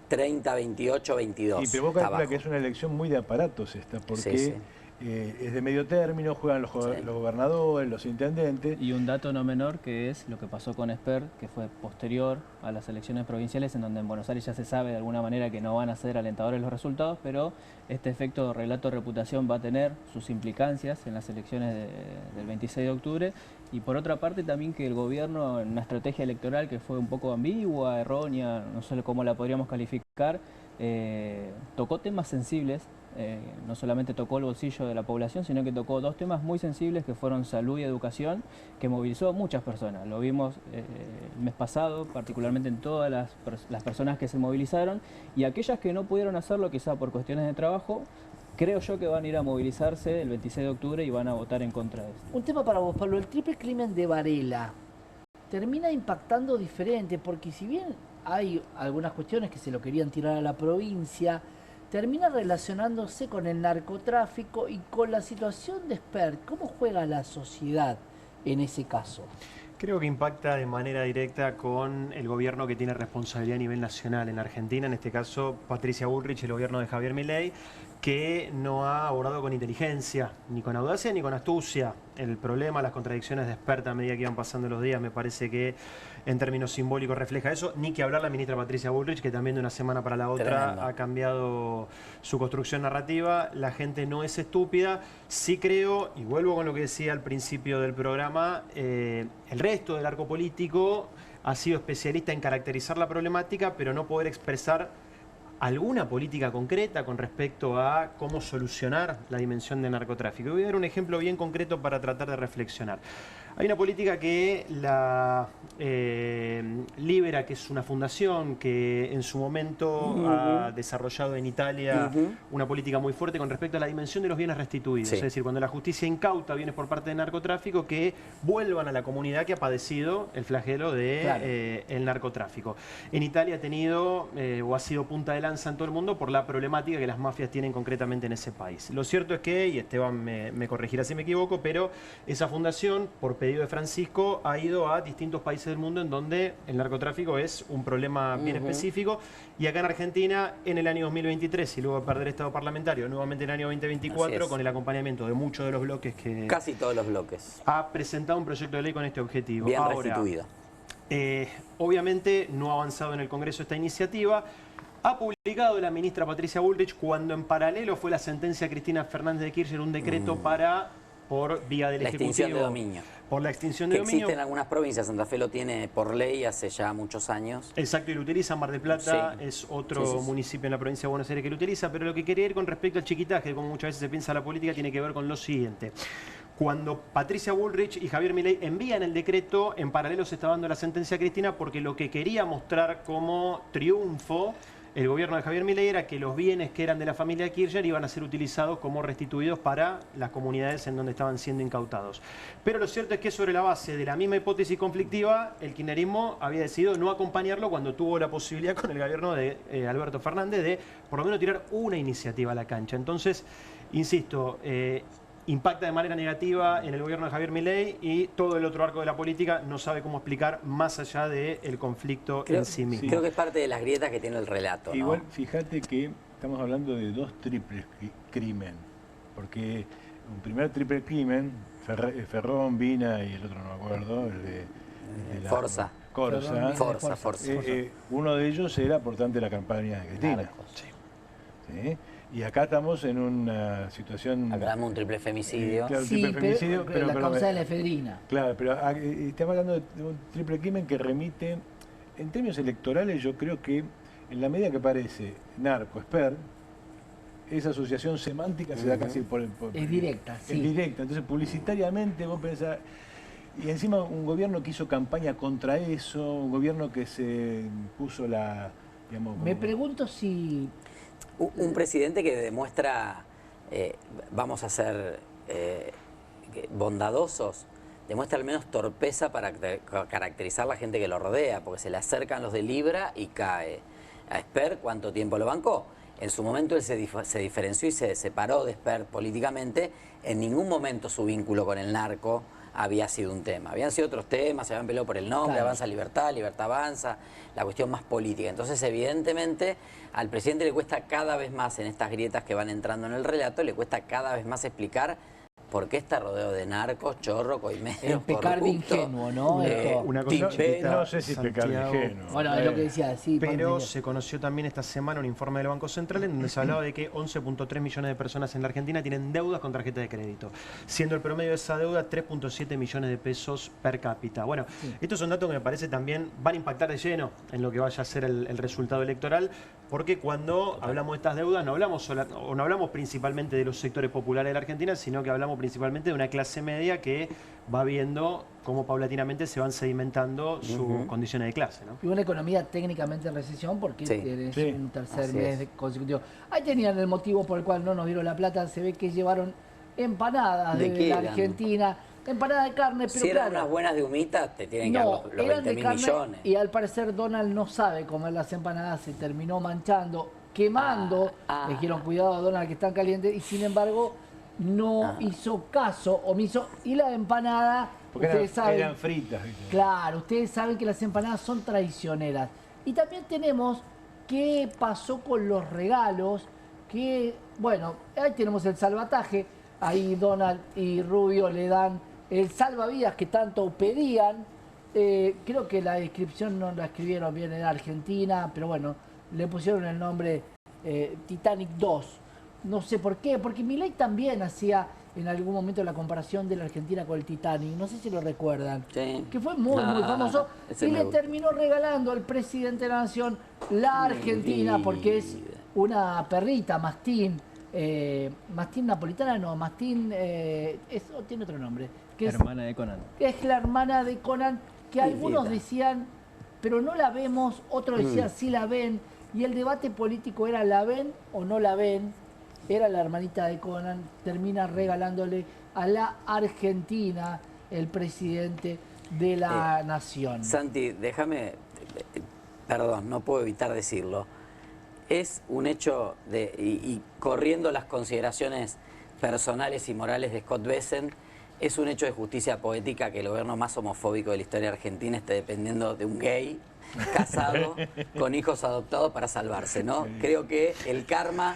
30, 28, 22. Y pero vos calculas que es una elección muy de aparatos esta, porque es de medio término, juegan los gobernadores, los intendentes. Y un dato no menor que es lo que pasó con Esper, que fue posterior a las elecciones provinciales, en donde en Buenos Aires ya se sabe de alguna manera que no van a ser alentadores los resultados, pero este efecto relato de reputación va a tener sus implicancias en las elecciones del 26 de octubre. Y por otra parte también que el gobierno, en una estrategia electoral que fue un poco ambigua, errónea, no sé cómo la podríamos calificar, tocó temas sensibles. No solamente tocó el bolsillo de la población, sino que tocó dos temas muy sensibles que fueron salud y educación, que movilizó a muchas personas. Lo vimos el mes pasado, particularmente en todas las personas que se movilizaron, y aquellas que no pudieron hacerlo quizá por cuestiones de trabajo, creo yo que van a ir a movilizarse el 26 de octubre y van a votar en contra de esto. Un tema para vos, Pablo, el triple crimen de Varela termina impactando diferente, porque si bien hay algunas cuestiones que se lo querían tirar a la provincia, termina relacionándose con el narcotráfico y con la situación de Esper. ¿Cómo juega la sociedad en ese caso? Creo que impacta de manera directa con el gobierno que tiene responsabilidad a nivel nacional en Argentina, en este caso Patricia Bullrich, el gobierno de Javier Milei, que no ha abordado con inteligencia, ni con audacia, ni con astucia el problema, las contradicciones de Esper a medida que iban pasando los días. Me parece que en términos simbólicos refleja eso, ni que hablar la ministra Patricia Bullrich, que también de una semana para la otra ha cambiado su construcción narrativa. La gente no es estúpida. Sí creo, y vuelvo con lo que decía al principio del programa, el resto del arco político ha sido especialista en caracterizar la problemática, pero no poder expresar alguna política concreta con respecto a cómo solucionar la dimensión del narcotráfico. Voy a dar un ejemplo bien concreto para tratar de reflexionar. Hay una política que la Libera, que es una fundación que en su momento ha desarrollado en Italia una política muy fuerte con respecto a la dimensión de los bienes restituidos. Es decir, cuando la justicia incauta bienes por parte del narcotráfico, que vuelvan a la comunidad que ha padecido el flagelo de el narcotráfico. En Italia ha tenido o ha sido punta de lanza en todo el mundo por la problemática que las mafias tienen concretamente en ese país. Lo cierto es que, y Esteban me corregirá si me equivoco, pero esa fundación, por pedido de Francisco, ha ido a distintos países del mundo en donde el narcotráfico es un problema bien específico, y acá en Argentina en el año 2023, y luego perder estado parlamentario nuevamente en el año 2024, con el acompañamiento de muchos de los bloques que... Casi todos los bloques. Ha presentado un proyecto de ley con este objetivo. Bien Ahora, restituido. Obviamente no ha avanzado en el Congreso esta iniciativa. Ha publicado la ministra Patricia Bullrich, cuando en paralelo fue la sentencia de Cristina Fernández de Kirchner, un decreto por vía del Ejecutivo. Extinción de dominio. Por la extinción de dominio. Existe en algunas provincias, Santa Fe lo tiene por ley hace ya muchos años. Exacto, y lo utiliza. Mar del Plata es otro municipio en la provincia de Buenos Aires que lo utiliza, pero lo que quería ir con respecto al chiquitaje, como muchas veces se piensa la política, tiene que ver con lo siguiente. Cuando Patricia Bullrich y Javier Milei envían el decreto, en paralelo se está dando la sentencia a Cristina, porque lo que quería mostrar como triunfo el gobierno de Javier Milei era que los bienes que eran de la familia Kirchner iban a ser utilizados como restituidos para las comunidades en donde estaban siendo incautados. Pero lo cierto es que sobre la base de la misma hipótesis conflictiva, el kirchnerismo había decidido no acompañarlo cuando tuvo la posibilidad con el gobierno de Alberto Fernández de por lo menos tirar una iniciativa a la cancha. Entonces, insisto, impacta de manera negativa en el gobierno de Javier Milei, y todo el otro arco de la política no sabe cómo explicar más allá del conflicto en sí mismo. Creo que es parte de las grietas que tiene el relato, ¿no? Igual, fíjate que estamos hablando de dos triples crimen, porque un primer triple crimen, Ferrón, Vina y el otro no me acuerdo, el de la Forza. Forza. Uno de ellos era portante de la campaña de Cristina. ¿Sí? Y acá estamos en una situación... Acá damos un triple femicidio. Claro, triple femicidio, pero, la causa de la efedrina. Claro, pero estamos hablando de un triple crimen que remite, en términos electorales, yo creo que, aunque sea, no es enemiga del kirchnerismo, en la medida que aparece narco, Esper, esa asociación semántica se da casi por es directa, sí. Es directa, entonces publicitariamente vos pensás, y encima un gobierno que hizo campaña contra eso, un gobierno que se puso la, digamos... Me pregunto si... Un presidente que demuestra, vamos a ser bondadosos, demuestra al menos torpeza para caracterizar a la gente que lo rodea, porque se le acercan los de Libra y cae. A Esper, ¿cuánto tiempo lo bancó? En su momento él se diferenció y se separó de Esper políticamente. En ningún momento su vínculo con el narco había sido un tema. Habían sido otros temas, se habían peleado por el nombre, claro. Avanza Libertad, Libertad Avanza, la cuestión más política. Entonces, evidentemente, al presidente le cuesta cada vez más, en estas grietas que van entrando en el relato, le cuesta cada vez más explicar por qué está rodeado de narcos, chorro, coimeros, el pecar de ingenuo, ¿no? Una cosa chiquita, no sé si pecar de ingenuo. Bueno, es lo que decía, sí. Pero se conoció también esta semana un informe del Banco Central en donde se hablaba de que 11.3 millones de personas en la Argentina tienen deudas con tarjeta de crédito, siendo el promedio de esa deuda 3.7 millones de pesos per cápita. Bueno, estos son datos que me parece también van a impactar de lleno en lo que vaya a ser el resultado electoral, porque cuando hablamos de estas deudas no hablamos principalmente de los sectores populares de la Argentina, sino que hablamos principalmente de una clase media que va viendo cómo paulatinamente se van sedimentando sus condiciones de clase, ¿no? Y una economía técnicamente en recesión porque es un tercer mes consecutivo. Ahí tenían el motivo por el cual no nos dieron la plata. Se ve que llevaron empanadas de la Argentina, empanadas de carne, pero si eran unas buenas de humita, te tienen que dar los 20.000 millones. Y al parecer Donald no sabe comer las empanadas, se terminó manchando, quemando. Le dijeron, cuidado Donald que están calientes, y sin embargo no hizo caso omiso. Y la empanada, porque ustedes saben, eran fritas. Claro, ustedes saben que las empanadas son traicioneras. Y también tenemos qué pasó con los regalos, que, bueno, ahí tenemos el salvataje, ahí Donald y Rubio le dan el salvavidas que tanto pedían. Creo que la descripción no la escribieron bien en Argentina, pero bueno, le pusieron el nombre Titanic 2. No sé por qué, porque Milei también hacía en algún momento la comparación de la Argentina con el Titanic, no sé si lo recuerdan, que fue muy famoso, y le terminó regalando al presidente de la Nación la Argentina, porque es una perrita, mastín, mastín napolitana, no, mastín, tiene otro nombre. Que hermana de Conan. Es la hermana de Conan, que algunos decían, pero no la vemos, otros decían, sí la ven, y el debate político era, ¿la ven o no la ven? Era la hermanita de Conan, termina regalándole a la Argentina el presidente de la nación. Santi, déjame, perdón, no puedo evitar decirlo. Es un hecho, y corriendo las consideraciones personales y morales de Scott Bessent, es un hecho de justicia poética que el gobierno más homofóbico de la historia argentina esté dependiendo de un gay casado con hijos adoptados para salvarse, ¿no? Creo que el karma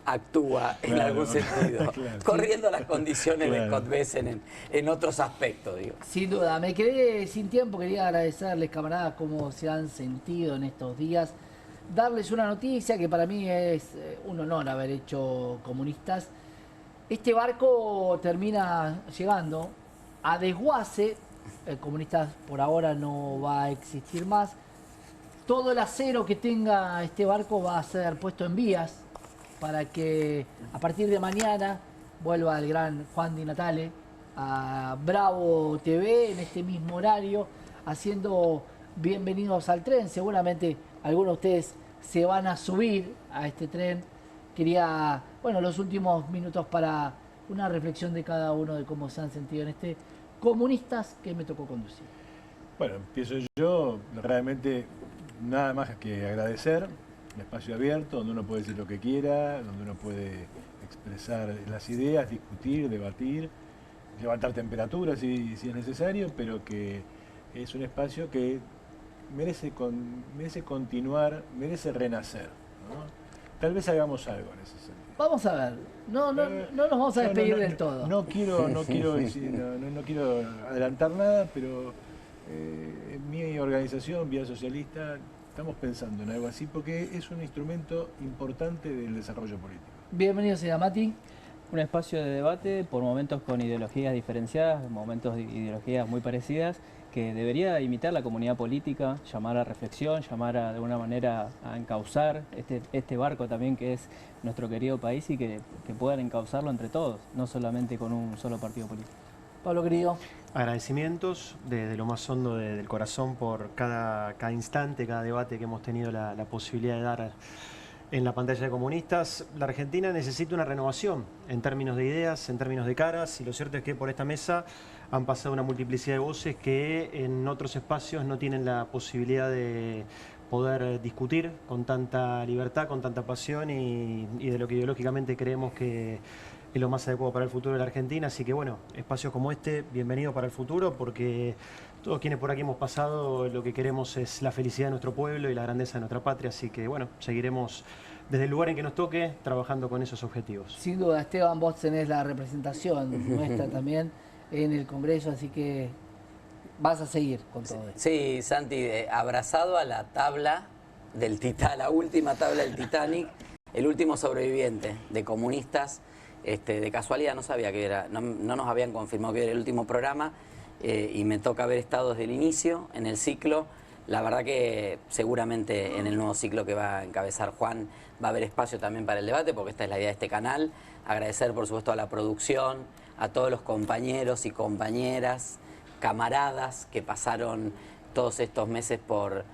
actúa en algún sentido, corriendo las condiciones de Scott Bessent en otros aspectos, digo. Sin duda, me quedé sin tiempo, quería agradecerles, camaradas, cómo se han sentido en estos días, darles una noticia que para mí es un honor haber hecho Comunistas. Este barco termina llegando a desguace, Comunistas por ahora no va a existir más, todo el acero que tenga este barco va a ser puesto en vías, para que a partir de mañana vuelva el gran Juan Di Natale a Bravo TV en este mismo horario, haciendo Bienvenidos al Tren. Seguramente algunos de ustedes se van a subir a este tren. Quería, bueno, los últimos minutos para una reflexión de cada uno de cómo se han sentido en este Comunistas que me tocó conducir. Bueno, empiezo yo, realmente nada más que agradecer. Un espacio abierto donde uno puede decir lo que quiera, donde uno puede expresar las ideas, discutir, debatir, levantar temperaturas si es necesario, pero que es un espacio que merece continuar, merece renacer, ¿no? Tal vez hagamos algo en ese sentido. Vamos a ver, no nos vamos a despedir del todo. No quiero adelantar nada, pero en mi organización, Vía Socialista, estamos pensando en algo así porque es un instrumento importante del desarrollo político. Bienvenido, señora Mati. Un espacio de debate, por momentos con ideologías diferenciadas, momentos de ideologías muy parecidas, que debería imitar la comunidad política, llamar a reflexión, llamar de alguna manera a encauzar este barco también que es nuestro querido país y que puedan encauzarlo entre todos, no solamente con un solo partido político. Pablo querido. Agradecimientos de lo más hondo del corazón por cada instante, cada debate que hemos tenido la posibilidad de dar en la pantalla de Comunistas. La Argentina necesita una renovación en términos de ideas, en términos de caras, y lo cierto es que por esta mesa han pasado una multiplicidad de voces que en otros espacios no tienen la posibilidad de poder discutir con tanta libertad, con tanta pasión y de lo que ideológicamente creemos que es lo más adecuado para el futuro de la Argentina. Así que bueno, espacios como este, bienvenido para el futuro, porque todos quienes por aquí hemos pasado lo que queremos es la felicidad de nuestro pueblo y la grandeza de nuestra patria. Así que bueno, seguiremos desde el lugar en que nos toque trabajando con esos objetivos. Sin duda, Esteban, vos tenés la representación nuestra también en el Congreso, así que vas a seguir con todo esto. Sí, Santi, abrazado a la tabla del Titanic, la última tabla del Titanic, el último sobreviviente de Comunistas. De casualidad no sabía que era, no nos habían confirmado que era el último programa y me toca haber estado desde el inicio en el ciclo. La verdad que seguramente en el nuevo ciclo que va a encabezar Juan va a haber espacio también para el debate, porque esta es la idea de este canal. Agradecer por supuesto a la producción, a todos los compañeros y compañeras, camaradas que pasaron todos estos meses por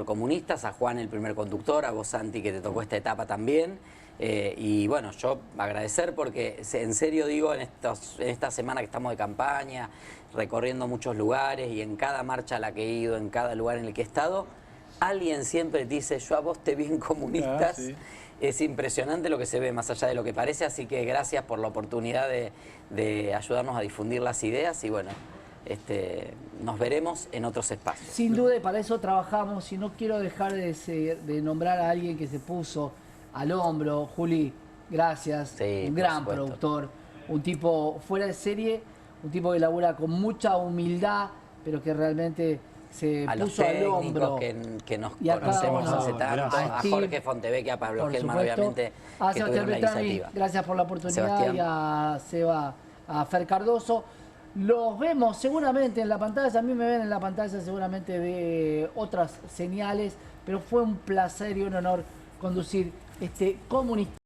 Comunistas, a Juan el primer conductor, a vos Santi que te tocó esta etapa también. Y bueno, yo agradecer porque en serio digo, en esta semana que estamos de campaña, recorriendo muchos lugares y en cada marcha a la que he ido, en cada lugar en el que he estado, alguien siempre te dice, yo a vos te vi en Comunistas. Sí. Es impresionante lo que se ve más allá de lo que parece, así que gracias por la oportunidad de ayudarnos a difundir las ideas y bueno, nos veremos en otros espacios. Sin duda, y para eso trabajamos, y no quiero dejar de nombrar a alguien que se puso al hombro. Juli, gracias, sí, un gran productor, un tipo fuera de serie, un tipo que labura con mucha humildad, pero que realmente se puso al hombro. Que nos conocemos hace tanto, a Jorge Fontevecchia, a Pablo Gelman, obviamente, a Sebastián Beltrami, gracias por la oportunidad, Sebastián. Y a Seba, a Fer Cardoso. Los vemos seguramente en la pantalla, a mí me ven en la pantalla seguramente de otras señales, pero fue un placer y un honor conducir este Comunista.